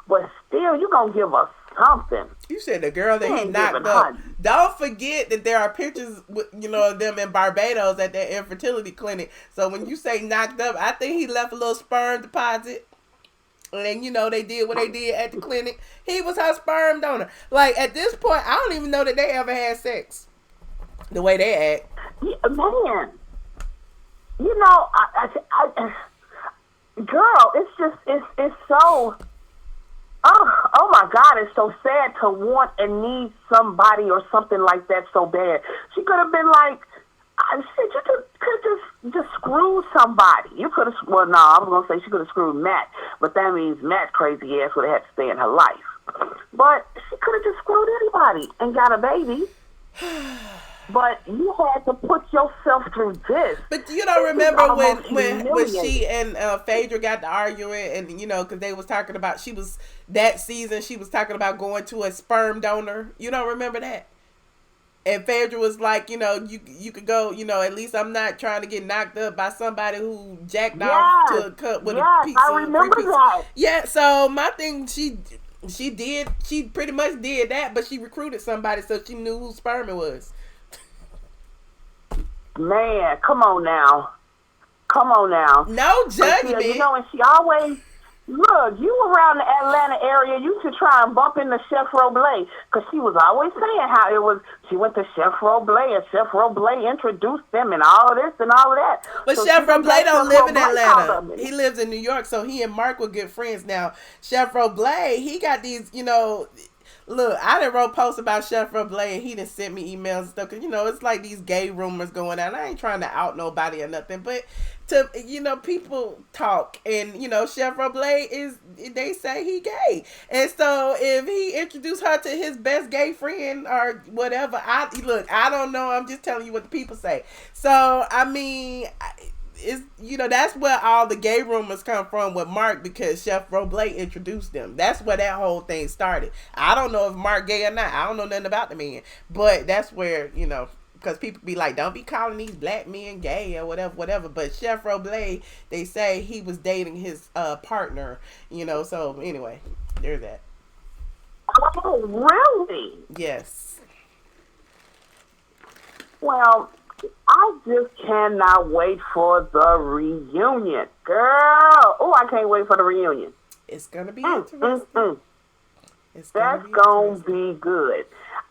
but still, you're going to give us something. You said the girl that he knocked up. Don't forget that there are pictures, of them in Barbados at that infertility clinic. So when you say knocked up, I think he left a little sperm deposit. And, they did what they did at the clinic. He was her sperm donor. Like, at this point, I don't even know that they ever had sex. The way they act. Yeah, man. Girl, it's so... Oh my God, it's so sad to want and need somebody or something like that so bad. She could have been like, shit, you could have just screwed somebody. You could have, I was going to say she could have screwed Matt, but that means Matt's crazy ass would have had to stay in her life. But she could have just screwed anybody and got a baby. But you had to put yourself through this. But you don't remember when she and Phaedra got to arguing, and because they was talking about, that season she was talking about going to a sperm donor. You don't remember that? And Phaedra was like, you could go, at least I'm not trying to get knocked up by somebody who jacked off to a cup with a pizza. I remember that. Yeah, so my thing, she pretty much did that, but she recruited somebody so she knew whose sperm it was. Man, come on now. No judgment. And she always, look, you around the Atlanta area, you should try and bump into Chef Roblé, because she was always saying how it was, she went to Chef Roblé, and Chef Roblé introduced them and all of this and all of that. But so Chef Roblé don't live in Atlanta. He lives in New York, so he and Mark were good friends. Now, Chef Roblé, he got these, look, I done wrote posts about Chef Roblé, and he done sent me emails and stuff, because, it's like these gay rumors going on. I ain't trying to out nobody or nothing, but people talk, and, Chef Roblé they say he gay. And so if he introduced her to his best gay friend or whatever, I don't know. I'm just telling you what the people say. So, I mean, it's, that's where all the gay rumors come from with Mark, because Chef Roblé introduced them. That's where that whole thing started. I don't know if Mark gay or not. I don't know nothing about the man, but that's where, because people be like, don't be calling these black men gay or whatever. But Chef Roblé, they say he was dating his partner, so anyway, there's that. Oh, really? Yes. Well, I just cannot wait for the reunion. Girl, I can't wait for the reunion. It's going to be interesting. That's going to be good.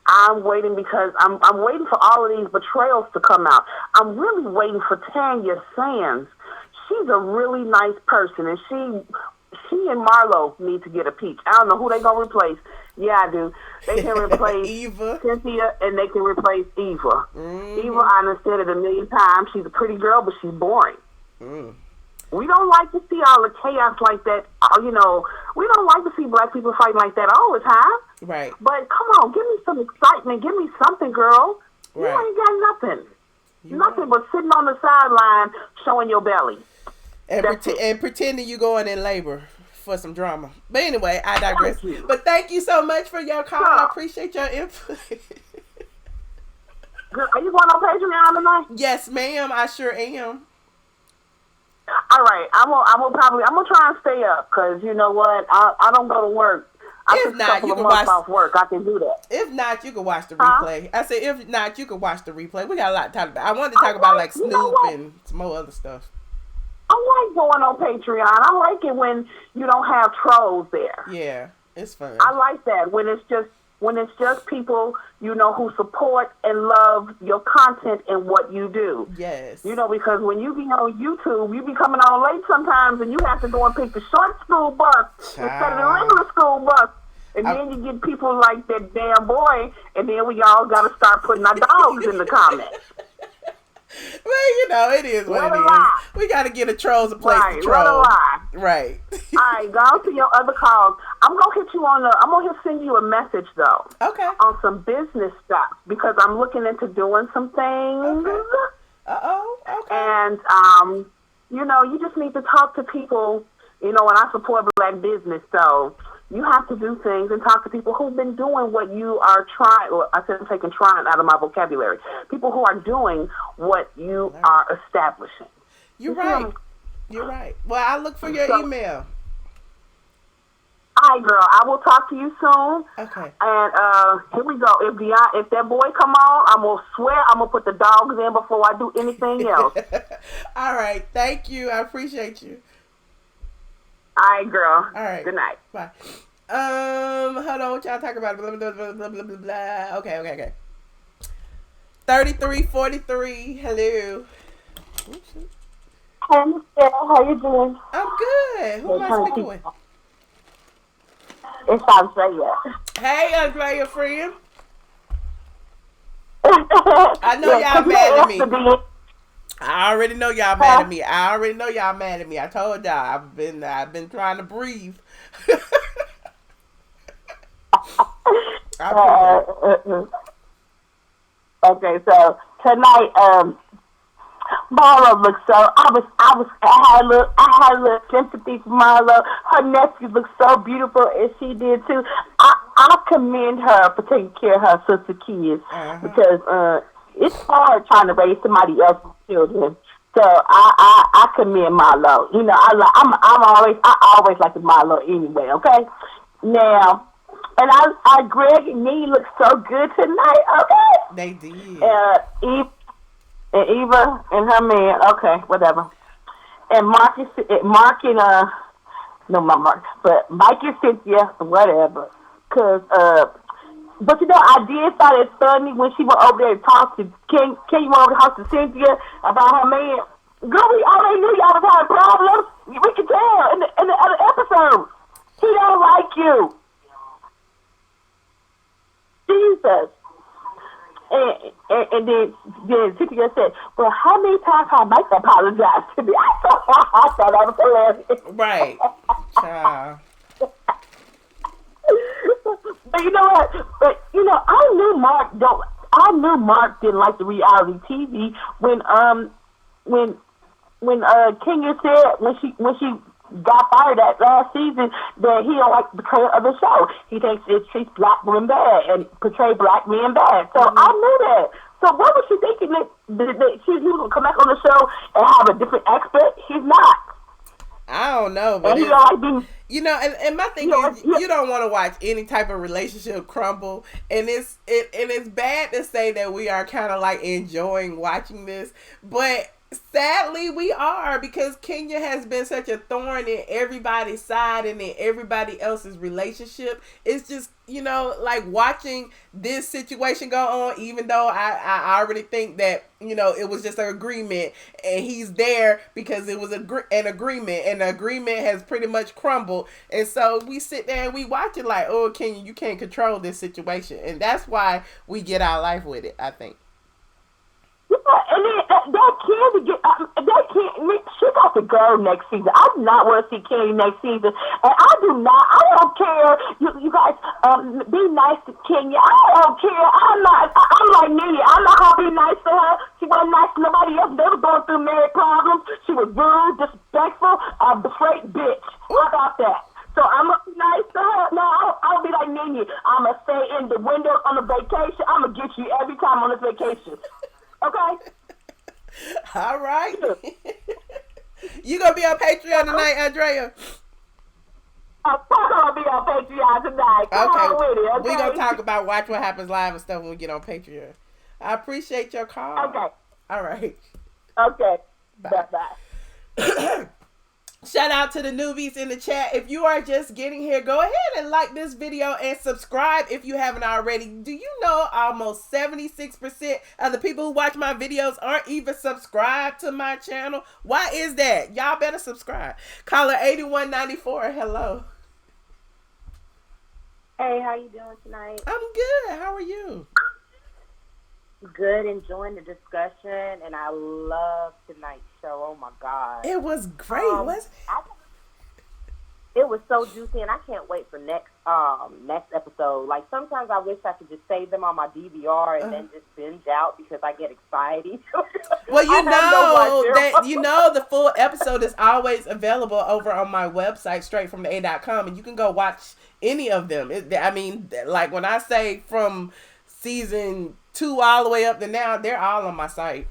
I'm waiting because I'm waiting for all of these betrayals to come out. I'm really waiting for Tanya Sam. She's a really nice person, and she and Marlo need to get a peach. I don't know who they going to replace. Yeah, I do. They can replace Eva. Cynthia, and they can replace Eva. Eva, I done said it a million times. She's a pretty girl, but she's boring. We don't like to see all the chaos like that. We don't like to see black people fighting like that all the time. Right. But come on, give me some excitement. Give me something, girl. Right. You ain't got nothing. You're nothing right. but sitting on the sideline showing your belly. And pretending you going in labor for some drama. But anyway, I digress. But thank you so much for your call. I appreciate your input. Are you going on Patreon tonight? Yes, ma'am. I sure am. All right. I'm gonna try and stay up because you know what? I don't go to work. I If took not, a couple you of can months watch. off work. I can do that. If not, you can watch the replay. I said, if not, you can watch the replay. We got a lot to talk about. I wanted to talk about like you know Snoop what? and some more other stuff. I like going on Patreon. I like it when you don't have trolls there. Yeah, it's fun. I like that when it's just people who support and love your content and what you do. Yes. Because when you be on YouTube, you be coming on late sometimes, and you have to go and pick the short school bus instead of the regular school bus. And then you get people like that damn boy, and then we all got to start putting our dogs in the comments. Well, it is what it is. We got to get a trolls a place to troll. Right. All right, go on to your other calls. I'm gonna hit you I'm gonna send you a message though. Okay. On some business stuff because I'm looking into doing some things. Okay. And you just need to talk to people. And I support black business, so you have to do things and talk to people who've been doing what you are trying. Or I said I'm taking trying out of my vocabulary. People who are doing what you are establishing. You're right. You're right. Well, I'll look for your email. All right, girl. I will talk to you soon. Okay. And here we go. If that boy come on, I'm gonna swear I'm gonna put the dogs in before I do anything else. All right. Thank you. I appreciate you. All right, girl. All right. Good night. Bye. Hold on. What y'all talking about? Blah, blah, blah, blah, blah, blah, blah. Okay. 3343. Hello. Hi, Miss Sarah. How you doing? I'm good. Who am I speaking with? It's Andrea. Hey, Andrea, friend. I know y'all mad at me. I already know y'all mad at me. I told y'all I've been trying to breathe. Okay, so tonight, Marlo looks so. I had a little sympathy for Marlo. Her nephew looks so beautiful, and she did too. I commend her for taking care of her sister kids because it's hard trying to raise somebody else's children. So I commend Marlo. I always like Marlo anyway. Okay, now. And Greg and Nene look so good tonight. Okay, they did. Eva and her man, okay, whatever. And Mike and Cynthia, whatever. But I did find it funny when she went over there and talked to Kenya went over to talk to Cynthia about her man. Girl, we already knew y'all was having problems. We could tell in the other episode. He don't like you. Jesus. And then Cynthia said, well, how many times have Mike apologized to me? I thought that was hilarious. Right. Child. But you know what? I knew Mark didn't like the reality TV when Kenya said when she got fired that last season that he don't like the portrayal of the show. He thinks it treats black women bad and portray black men bad. So I knew that. So what was she thinking that he was going to come back on the show and have a different expert? He's not. I don't know, but and he don't like being, and my thing is, you don't want to watch any type of relationship crumble, and it's bad to say that we are kind of like enjoying watching this, but sadly we are, because Kenya has been such a thorn in everybody's side and in everybody else's relationship. It's just, like watching this situation go on, even though I already think that, it was just an agreement and he's there because it was an agreement, and the agreement has pretty much crumbled. And so we sit there and we watch it like, oh, Kenya, you can't control this situation. And that's why we get our life with it, I think. yeah, And then that Kandi she got to go next season. I do not want to see Kandi next season, and I don't care. You guys, be nice to Kenya. I don't care. I'm like Nene. I'm not gonna be nice to her. She wasn't nice to nobody else. They were going through marriage problems. She was rude, disrespectful, a straight bitch. How about that? So I'm gonna be nice to her. No, I'll be like Nene. I'm gonna stay in the window on a vacation. I'm gonna get you every time on this vacation. Okay? All right. You gonna be on Patreon tonight, Andrea? I'm gonna be on Patreon tonight. Come on with it, okay? We gonna talk about Watch What Happens Live and stuff when we get on Patreon. I appreciate your call. Okay. All right. Okay. Bye. Bye. Shout out to the newbies in the chat. If you are just getting here, go ahead and like this video and subscribe if you haven't already. Do you know almost 76% of the people who watch my videos aren't even subscribed to my channel? Why is that? Y'all better subscribe. Caller 8194, hello. Hey, how you doing tonight? I'm good. How are you? Good, enjoying the discussion, and I love tonight's show. Oh my God, it was great, wasn't it? It was so juicy, and I can't wait for next episode. Like sometimes I wish I could just save them on my DVR and then just binge out because I get excited. Well, you know the full episode is always available over on my website, straightfromtheA.com, and you can go watch any of them. I mean, like when I say from season 2 all the way up to now, they're all on my site.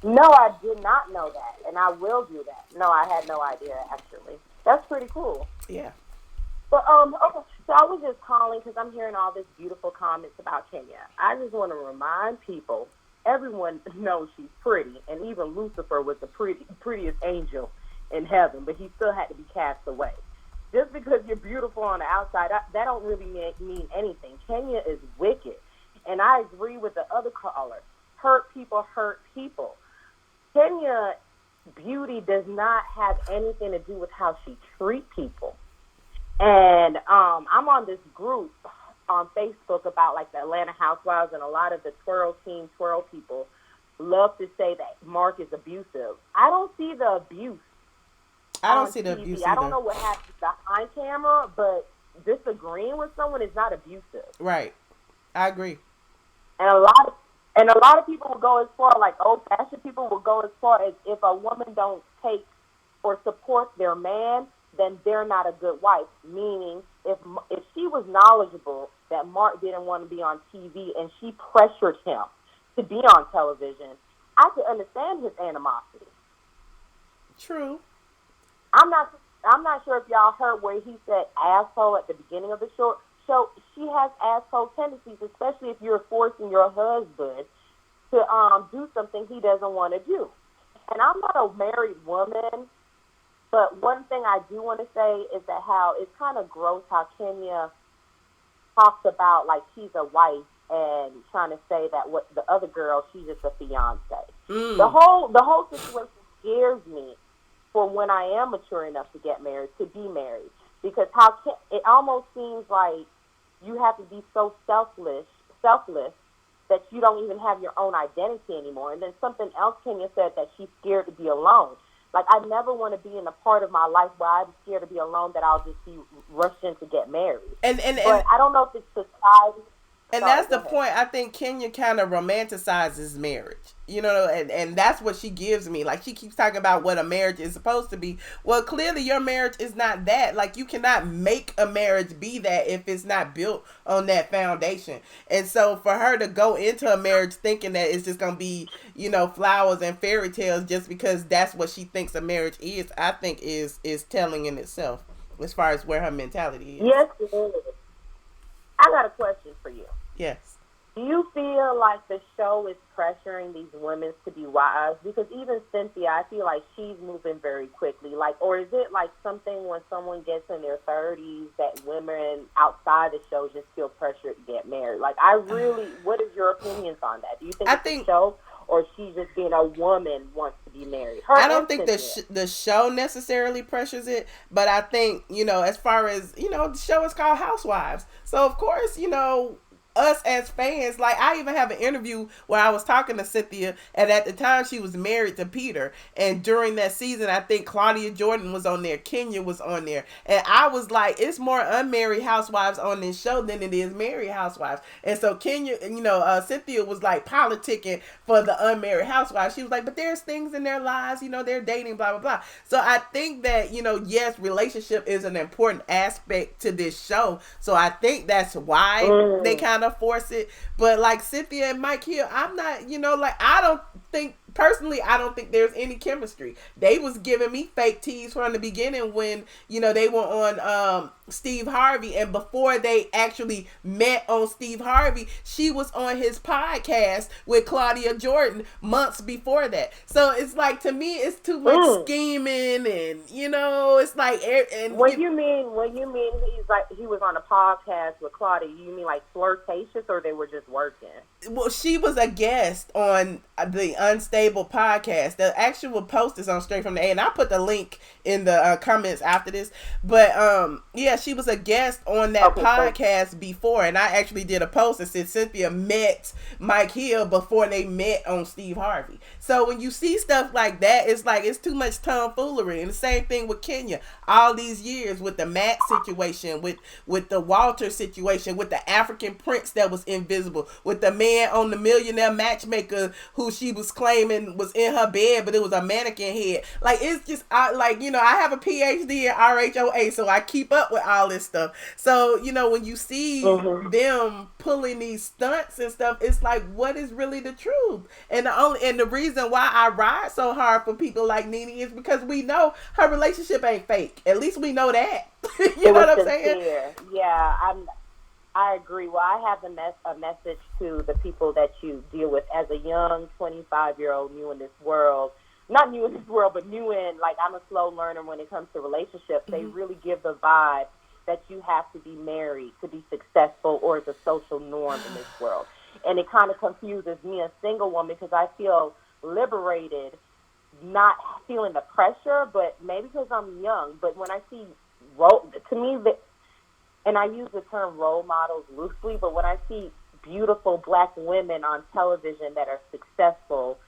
No, I did not know that, and I will do that. No, I had no idea, actually. That's pretty cool. Yeah. But, okay, so I was just calling because I'm hearing all this beautiful comments about Kenya. I just want to remind people, everyone knows she's pretty, and even Lucifer was the prettiest angel in heaven, but he still had to be cast away. Just because you're beautiful on the outside, that don't really mean anything. Kenya is wicked. And I agree with the other caller. Hurt people hurt people. Kenya beauty does not have anything to do with how she treats people. And I'm on this group on Facebook about like the Atlanta Housewives, and a lot of the twirl people love to say that Mark is abusive. I don't see the abuse. I don't see the abuse either. I don't know what happens behind camera, but disagreeing with someone is not abusive. Right. I agree. And a lot of people will go as far, like old-fashioned people will go as far as if a woman don't take or support their man, then they're not a good wife. Meaning, if she was knowledgeable that Mark didn't want to be on TV and she pressured him to be on television, I could understand his animosity. True. I'm not sure if y'all heard where he said asshole at the beginning of the show. So she has asshole tendencies, especially if you're forcing your husband to do something he doesn't want to do. And I'm not a married woman, but one thing I do want to say is that how it's kind of gross how Kenya talks about like she's a wife and trying to say that what the other girl, she's just a fiance. The whole situation scares me for when I am mature enough to get married, to be married. Because it almost seems like you have to be so selfless that you don't even have your own identity anymore. And then something else Kenya said, that she's scared to be alone. Like, I never want to be in a part of my life where I'm scared to be alone, that I'll just be rushed in to get married. But I don't know if it's society. And that's the point. I think Kenya kind of romanticizes marriage, you know, and that's what she gives me. Like, she keeps talking about what a marriage is supposed to be. Well, clearly your marriage is not that. Like, you cannot make a marriage be that if it's not built on that foundation. And so for her to go into a marriage thinking that it's just going to be, you know, flowers and fairy tales just because that's what she thinks a marriage is, I think is telling in itself as far as where her mentality is. Yes, it is. I got a question for you. Yes. Do you feel like the show is pressuring these women to be wives? Because even Cynthia, I feel like she's moving very quickly. Like, or is it like something when someone gets in their 30s that women outside the show just feel pressured to get married? Like, what is your opinions on that? Do you think it's a show, or she's just being a woman wants to be married? I don't think the show necessarily pressures it, but I think, you know, as far as, you know, the show is called Housewives. So, of course, you know, us as fans, like I even have an interview where I was talking to Cynthia, and at the time she was married to Peter, and during that season I think Claudia Jordan was on there, Kenya was on there, and I was like, it's more unmarried housewives on this show than it is married housewives. And so Kenya, Cynthia was like politicking for the unmarried housewives. She was like, but there's things in their lives, they're dating, blah blah blah. So I think that yes, relationship is an important aspect to this show, so I think that's why they kind of force it. But like Cynthia and Mike Hill, I'm not, I don't think there's any chemistry. They was giving me fake teas from the beginning when they were on Steve Harvey, and before they actually met on Steve Harvey, she was on his podcast with Claudia Jordan months before that. So it's like, to me, it's too much scheming, and it's like, and when you mean he's like, he was on a podcast with Claudia, you mean like flirtatious, or they were just working? Well, she was a guest on the Unstable podcast. The actual post is on Straight from the A, and I put the link in the comments after this. But yeah, she was a guest on that podcast before, and I actually did a post that said Cynthia met Mike Hill before they met on Steve Harvey. So when you see stuff like that, it's like, it's too much tomfoolery. And the same thing with Kenya. All these years with the Matt situation, with the Walter situation, with the African prince that was invisible, with the man on the Millionaire Matchmaker who she was claiming was in her bed, but it was a mannequin head. Like, it's just, I have a PhD in RHOA, so I keep up with all this stuff. So, when you see them pulling these stunts and stuff, it's like, what is really the truth? And the reason why I ride so hard for people like Nene is because we know her relationship ain't fake. At least we know that. You know what I'm saying? Yeah, I agree. Well, I have a message to the people that you deal with as a young 25-year-old, new in this world. Not new in this world, but new in, like, I'm a slow learner when it comes to relationships. They really give the vibe that you have to be married to be successful, or the social norm in this world. And it kind of confuses me, a single woman, because I feel liberated, not feeling the pressure, but maybe because I'm young. But when I see, to me, and I use the term role models loosely, but when I see beautiful black women on television that are successful,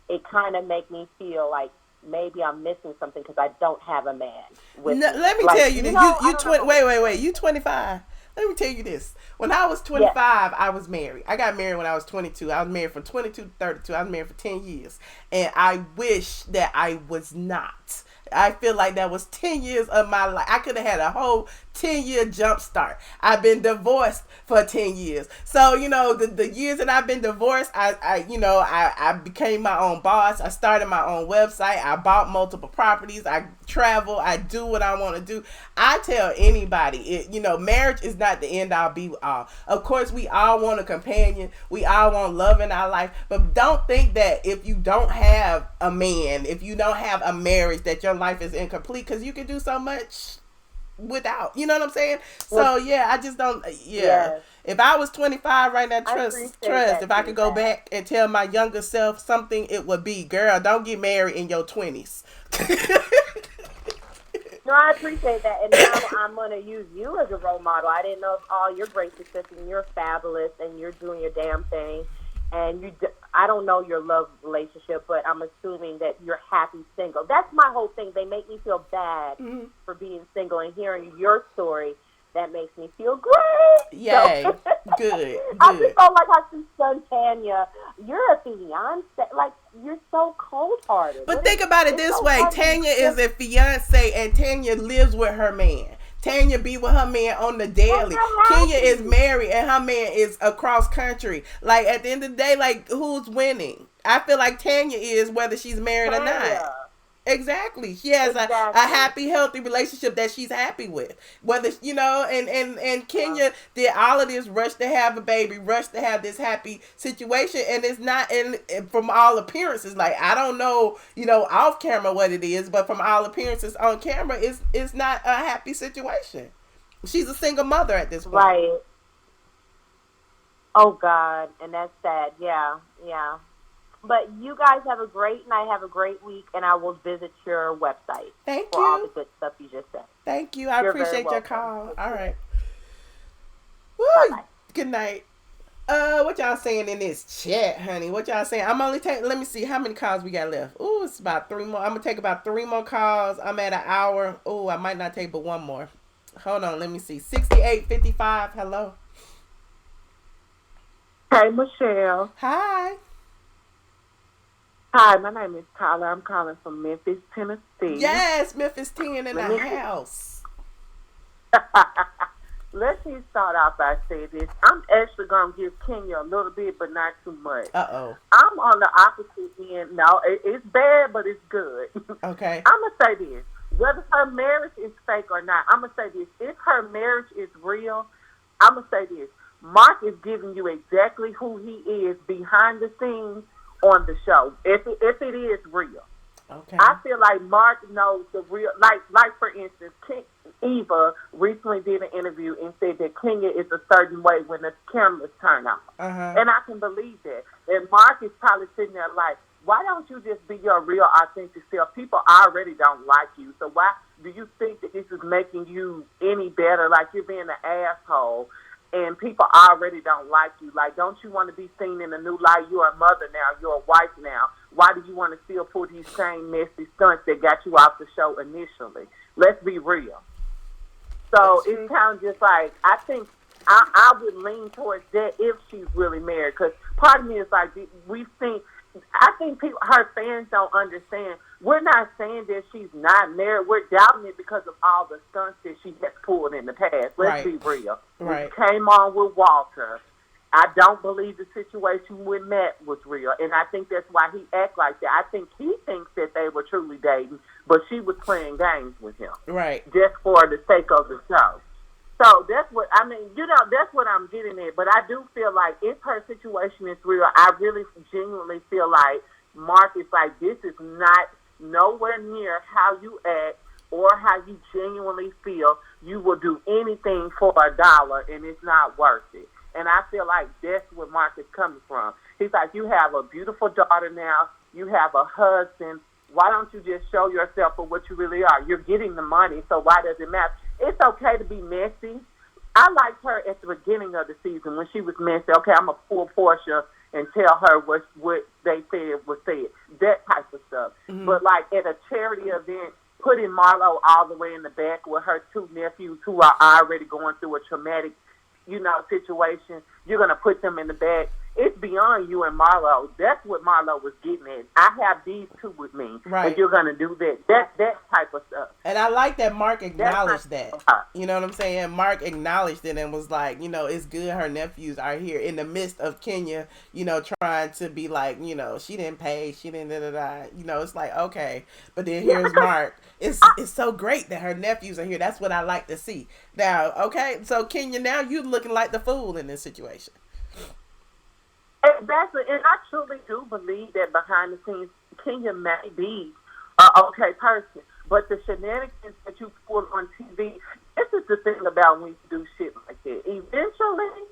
it kind of makes me feel like maybe I'm missing something because I don't have a man with me. Let me tell you this. Wait. You 25. Let me tell you this. When I was 25, I was married. I got married when I was 22. I was married from 22 to 32. I was married for 10 years. And I wish that I was not. I feel like that was 10 years of my life. I could have had a whole 10-year jump start. I've been divorced for 10 years. So, the years that I've been divorced, I became my own boss. I started my own website. I bought multiple properties. I travel. I do what I want to do. I tell anybody, marriage is not the end all be all. Of course, we all want a companion. We all want love in our life. But don't think that if you don't have a man, if you don't have a marriage, that your life is incomplete, because you can do so much without, you know what I'm saying? So yeah, I just don't, if I was 25 right now, trust, if I could go back and tell my younger self something, it would be, girl, don't get married in your 20s. No, I appreciate that, and now I'm going to use you as a role model. I didn't know if all your great success, and you're fabulous, and you're doing your damn thing, and I don't know your love relationship, but I'm assuming that you're happy single. That's my whole thing. They make me feel bad for being single, and hearing your story, that makes me feel great. Yay. Good. I just felt like I see son Tanya. You're a fiance. Like, you're so cold-hearted. But think about it this way. Tanya is a fiance, and Tanya lives with her man. Tanya be with her man on the daily. Kenya is married, and her man is across country. Like, at the end of the day, like, who's winning? I feel like Tanya is, whether she's married or not. Exactly. She has a happy, healthy relationship that she's happy with. Whether, and Kenya did all of this, rush to have a baby, rush to have this happy situation, and it's not, and from all appearances, like, I don't know, off camera what it is, but from all appearances on camera, it's not a happy situation. She's a single mother at this point. Right. Oh, God. And that's sad. Yeah. But you guys have a great night, have a great week, and I will visit your website. Thank for you. all the good stuff you just said. Thank you. I appreciate your call. All right. Woo. Bye-bye. Good night. What y'all saying in this chat, honey? What y'all saying? I'm only taking. Let me see how many calls we got left. Ooh, it's about 3 more. I'm gonna take about 3 more calls. I'm at an hour. Ooh, I might not take but 1 more. Hold on, let me see. 6855. Hello. Hey, Michelle. Hi. Hi, my name is Tyler. I'm calling from Memphis, Tennessee. Yes, Memphis 10 in the house. Let me start off by saying this. I'm actually going to give Kenya a little bit, but not too much. Uh-oh. I'm on the opposite end. No, it's bad, but it's good. Okay. I'm going to say this. Whether her marriage is fake or not, I'm going to say this. If her marriage is real, I'm going to say this. Mark is giving you exactly who he is behind the scenes on the show, if it is real. Okay. I feel like Mark knows the real, like for instance, Eva recently did an interview and said that Kenya is a certain way when the cameras turn on. Uh-huh. And I can believe that. And Mark is probably sitting there like, why don't you just be your real, authentic self? People already don't like you. So why do you think that this is making you any better? Like you're being an asshole and people already don't like you. Like, don't you want to be seen in a new light? You're a mother now. You're a wife now. Why do you want to still pull these same messy stunts that got you off the show initially? Let's be real. So it's kind of just like, I think I would lean towards that if she's really married. Because part of me is like, we've seen, I think people, her fans don't understand. We're not saying that she's not married. We're doubting it because of all the stunts that she has pulled in the past. Let's be real. Right. We came on with Walter. I don't believe the situation with Matt was real, and I think that's why he act like that. I think he thinks that they were truly dating, but she was playing games with him. Right. Just for the sake of the show. So that's what, I mean, that's what I'm getting at. But I do feel like if her situation is real, I really genuinely feel like Mark is like, this is not nowhere near how you act or how you genuinely feel. You will do anything for $1 and it's not worth it. And I feel like that's where Mark is coming from. He's like, you have a beautiful daughter now. You have a husband. Why don't you just show yourself for what you really are? You're getting the money, so why does it matter? It's okay to be messy. I liked her at the beginning of the season when she was messy. Okay, I'm going to pull Portia and tell her what they said was said. That type of stuff. Mm-hmm. But like at a charity event, putting Marlo all the way in the back with her 2 nephews who are already going through a traumatic situation, you're going to put them in the back. It's beyond you and Marlo. That's what Marlo was getting at. I have these 2 with me, and you're going to do that. That type of stuff. And I like that Mark acknowledged that. You know what I'm saying? Mark acknowledged it and was like, it's good her nephews are here in the midst of Kenya, trying to be like, she didn't pay, she didn't da-da-da. It's like, okay. But then here's Mark. It's so great that her nephews are here. That's what I like to see. Now, okay, so Kenya, now you looking like the fool in this situation. Exactly, and I truly do believe that behind the scenes, Kenya may be an okay person, but the shenanigans that you pull on TV, this is the thing about when you do shit like that. Eventually,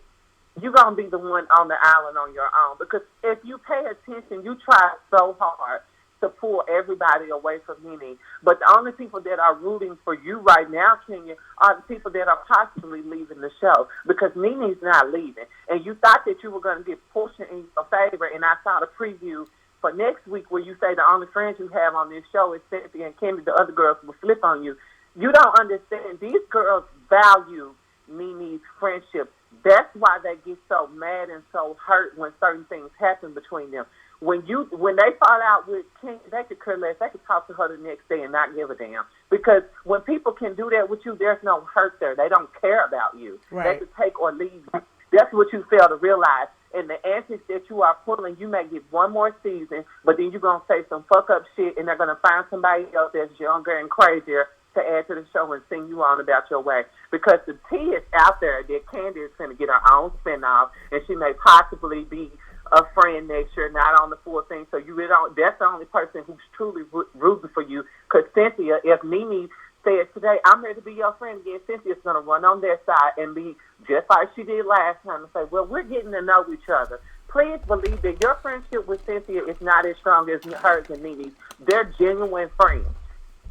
you're going to be the one on the island on your own, because if you pay attention, you try so hard to pull everybody away from Nene. But the only people that are rooting for you right now, Kenya, are the people that are possibly leaving the show, because Nene's not leaving. And you thought that you were going to get Portia in your favor, and I saw the preview for next week where you say the only friends you have on this show is Cynthia and Kandi. The other girls will flip on you. You don't understand. These girls value Nene's friendship. That's why they get so mad and so hurt when certain things happen between them. When they fall out with King, they could care less. They could talk to her the next day and not give a damn. Because when people can do that with you, there's no hurt there. They don't care about you. Right. They could take or leave you. That's what you fail to realize. And the antics that you are pulling, you may get one more season, but then you're going to say some fuck up shit, and they're going to find somebody else that's younger and crazier to add to the show and sing you on about your way. Because the tea is out there that Kandi is going to get her own spinoff, and she may possibly be a friend next year, not on the full thing. So you really don't, that's the only person who's truly rooting for you. Because Cynthia, if Nene says today, I'm ready to be your friend again, Cynthia's going to run on their side and be just like she did last time and say, well, we're getting to know each other. Please believe that your friendship with Cynthia is not as strong as hers and Nene's. They're genuine friends.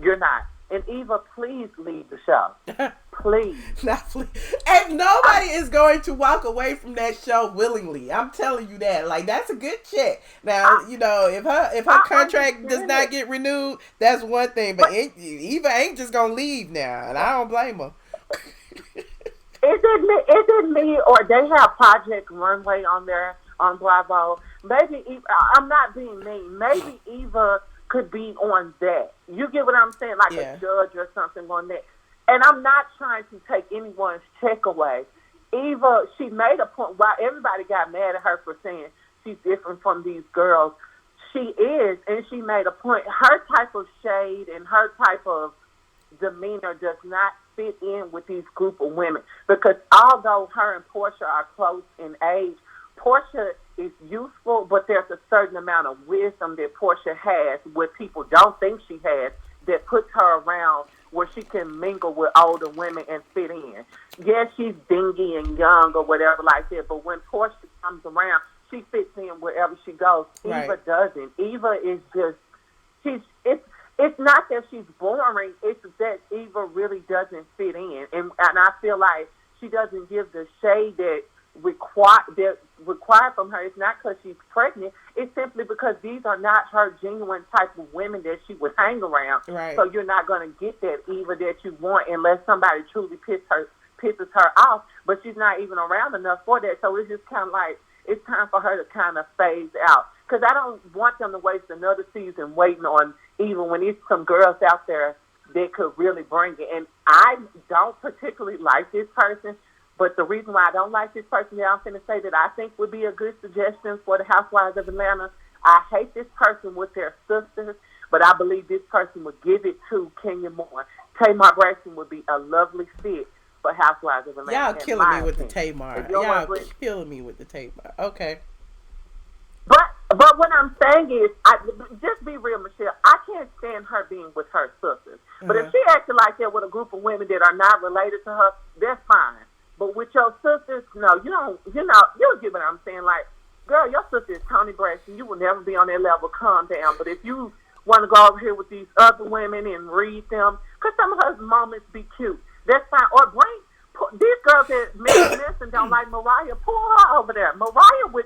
You're not. And Eva, please leave the show. Please. And nobody is going to walk away from that show willingly. I'm telling you that. Like, that's a good check. Now, you know, if her contract does not get renewed, that's one thing. But Eva ain't just gonna leave now, and I don't blame her. Is it me, or they have Project Runway on there on Bravo? Maybe Eva, I'm not being mean. Maybe Eva could be on that. You get what I'm saying? Like a judge or something on that. And I'm not trying to take anyone's check away. Eva, she made a point. While everybody got mad at her for saying she's different from these girls, she is, and she made a point. Her type of shade and her type of demeanor does not fit in with these group of women, because although her and Portia are close in age, Portia is useful, but there's a certain amount of wisdom that Portia has what people don't think she has that puts her around where she can mingle with older women and fit in. Yes, she's dingy and young or whatever like that, but when Portia comes around, she fits in wherever she goes. Right. Eva doesn't. Eva is just, it's not that she's boring, it's that Eva really doesn't fit in. And I feel like she doesn't give the shade that required from her. It's not because she's pregnant. It's simply because these are not her genuine type of women that she would hang around. Right. So you're not going to get that Eva that you want unless somebody truly pisses her off. But she's not even around enough for that. So it's just kind of like, it's time for her to kind of phase out. Because I don't want them to waste another season waiting on Eva when there's some girls out there that could really bring it. And I don't particularly like this person. But the reason why I don't like this person that I'm going to say that I think would be a good suggestion for the Housewives of Atlanta, I hate this person with their sisters, but I believe this person would give it to Kenya Moore. Tamar Braxton would be a lovely fit for Housewives of Atlanta. Y'all killing me with the Tamar. Y'all killing me with the Tamar. Okay. But what I'm saying is, just be real, Michelle. I can't stand her being with her sisters. But if she acted like that with a group of women that are not related to her, that's fine. But with your sisters, no, you don't, you get what I'm saying. Like, girl, your sister is Toni Braxton. You will never be on that level. Calm down. But if you want to go over here with these other women and read them, because some of her moments be cute, that's fine. Or these girls that Mary Nelson don't like Mariah, pull her over there. Mariah would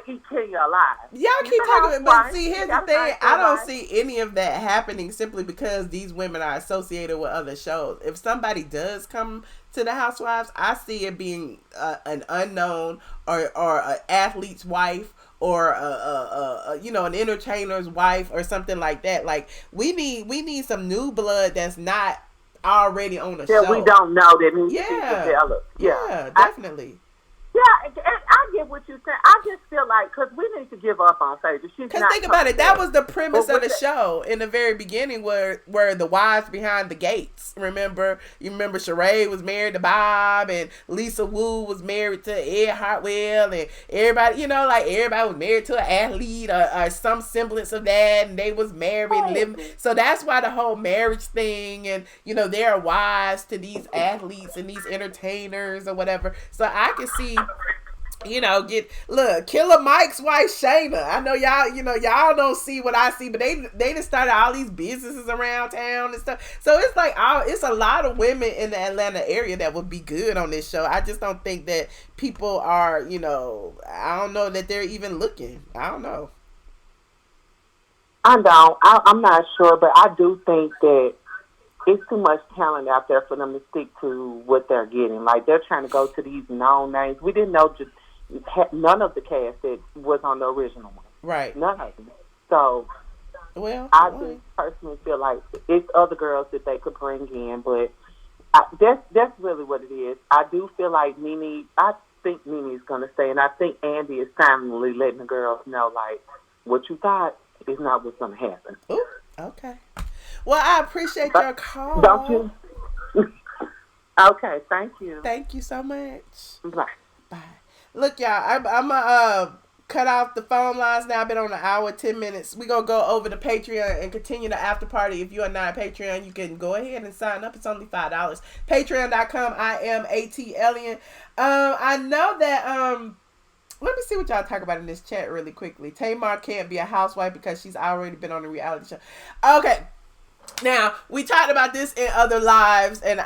eat Kenya alive. Y'all keep talking, but see, here's the thing. I don't see any of that happening simply because these women are associated with other shows. If somebody does come to the Housewives, I see it being an unknown or an athlete's wife or an entertainer's wife or something like that. Like we need some new blood that's not already on the show. Yeah, we don't know that needs to be developed. Yeah, definitely. Yeah, I get what you're saying. I just feel like, because we need to give up on Phaedra. Because think about it, that was the premise of the show in the very beginning, where the wives behind the gates. You remember Sheree was married to Bob, and Lisa Wu was married to Ed Hartwell, and everybody, everybody was married to an athlete or some semblance of that, and they was married, living. So that's why the whole marriage thing, and they're wives to these athletes and these entertainers or whatever. So I can see. Killer Mike's wife Shayna. I know y'all don't see what I see, but they just started all these businesses around town and stuff. So it's like it's a lot of women in the Atlanta area that would be good on this show. I just don't think that people are, I don't know that they're even looking. I don't know. I'm not sure, but I do think that it's too much talent out there for them to stick to what they're getting. Like, they're trying to go to these known names. We didn't know none of the cast that was on the original one. Right. None of them. So, I just personally feel like it's other girls that they could bring in, but that's really what it is. I do feel like I think Nene's going to stay, and I think Andy is finally letting the girls know, like, what you thought is not what's going to happen. Ooh, okay. Well, I appreciate your call. Don't you? Okay, thank you. Thank you so much. Bye. Bye. Look, y'all, I'm going to cut off the phone lines now. I've been on an hour, 10 minutes. We're going to go over to Patreon and continue the after party. If you are not a Patreon, you can go ahead and sign up. It's only $5. Patreon.com, iamATLien. I know that... Let me see what y'all talk about in this chat really quickly. Tamar can't be a housewife because she's already been on a reality show. Okay. Now, we talked about this in other lives, and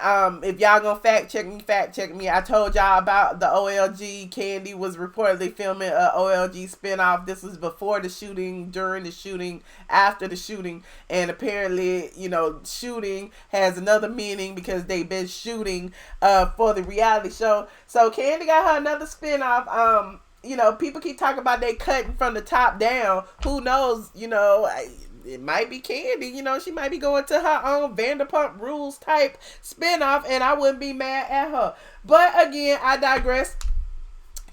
if y'all gonna fact check me. I told y'all about the OLG. Kandi was reportedly filming a OLG spinoff. This was before the shooting, during the shooting, after the shooting, and apparently, you know, shooting has another meaning because they've been shooting for the reality show. So Kandi got her another spinoff. You know, people keep talking about they cutting from the top down. Who knows? You know, it might be Kandi. You know, she might be going to her own Vanderpump Rules type spinoff, and I wouldn't be mad at her. But again, I digress.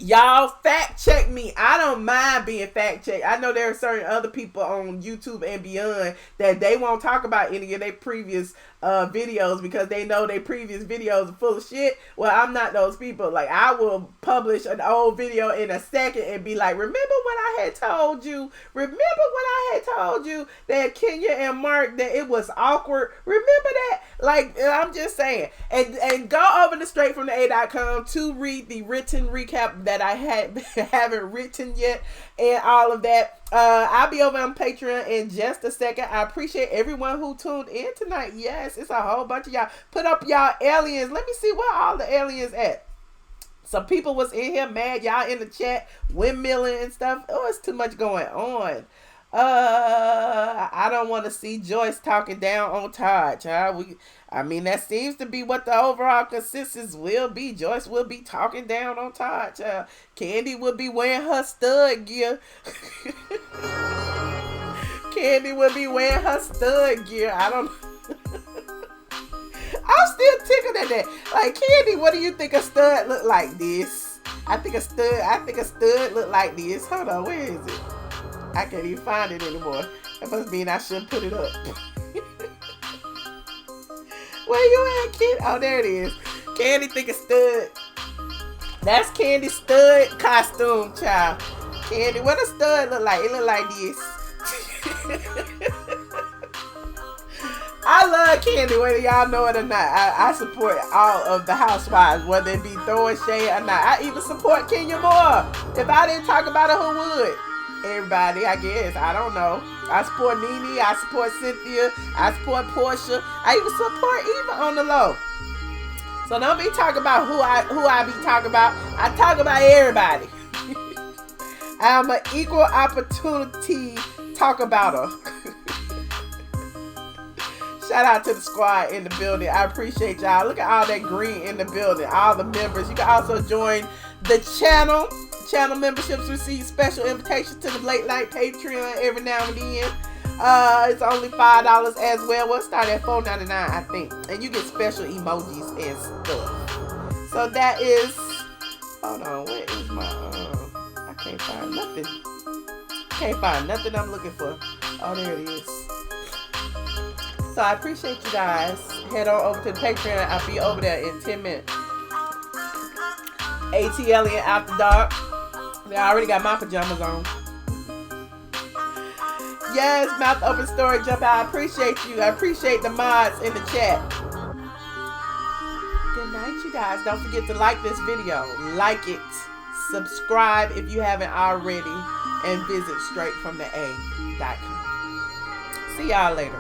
Y'all fact check me. I don't mind being fact checked. I know there are certain other people on YouTube and beyond that they won't talk about any of their previous videos because they know their previous videos are full of shit. Well, I'm not those people. Like, I will publish an old video in a second and be like, remember when I had told you? Remember when I had told you that Kenya and Mark, that it was awkward? Remember that? Like, I'm just saying. And go over to straightfromtheA.com to read the written recap that I haven't written yet and all of that. I'll be over on Patreon in just a second. I appreciate everyone who tuned in tonight. Yes, it's a whole bunch of y'all. Put up y'all aliens. Let me see where all the aliens at. Some people was in here mad. Y'all in the chat windmilling and stuff. Oh, it's too much going on. I don't want to see Joyce talking down on Todd, child. I mean, that seems to be what the overall consensus will be. Joyce will be talking down on Todd, child. Kandi will be wearing her stud gear. Kandi will be wearing her stud gear. I don't I'm still tickled at that. Like, Kandi, what do you think a stud look like this? I think a stud look like this. Hold on, where is it? I can't even find it anymore. That must mean I shouldn't put it up. Where you at, kid? Oh, there it is. Kandi think a stud. That's Kandi's stud costume, child. Kandi, what a stud look like? It look like this. I love Kandi, whether y'all know it or not. I support all of the Housewives, whether it be throwing shade or not. I even support Kenya more. If I didn't talk about her, who would? Everybody, I guess. I don't know. I support Nene. I support Cynthia. I support Portia. I even support Eva on the low. So don't be talking about who I be talking about. I talk about everybody. I'm an equal opportunity talk about her. Shout out to the squad in the building. I appreciate y'all. Look at all that green in the building. All the members. You can also join the channel. Channel memberships receive special invitations to the late night Patreon every now and then. It's only $5 as well. We'll start at $4.99, I think. And you get special emojis and stuff. So that is... Hold on. Where is my... I can't find nothing. Can't find nothing I'm looking for. Oh, there it is. So I appreciate you guys. Head on over to the Patreon. I'll be over there in 10 minutes. ATLien After Dark. I already got my pajamas on. Yes, mouth open story jump out. I appreciate you. I appreciate the mods in the chat. Good night, you guys. Don't forget to like this video. Like it. Subscribe if you haven't already. And visit straightfromtheA.com. See y'all later.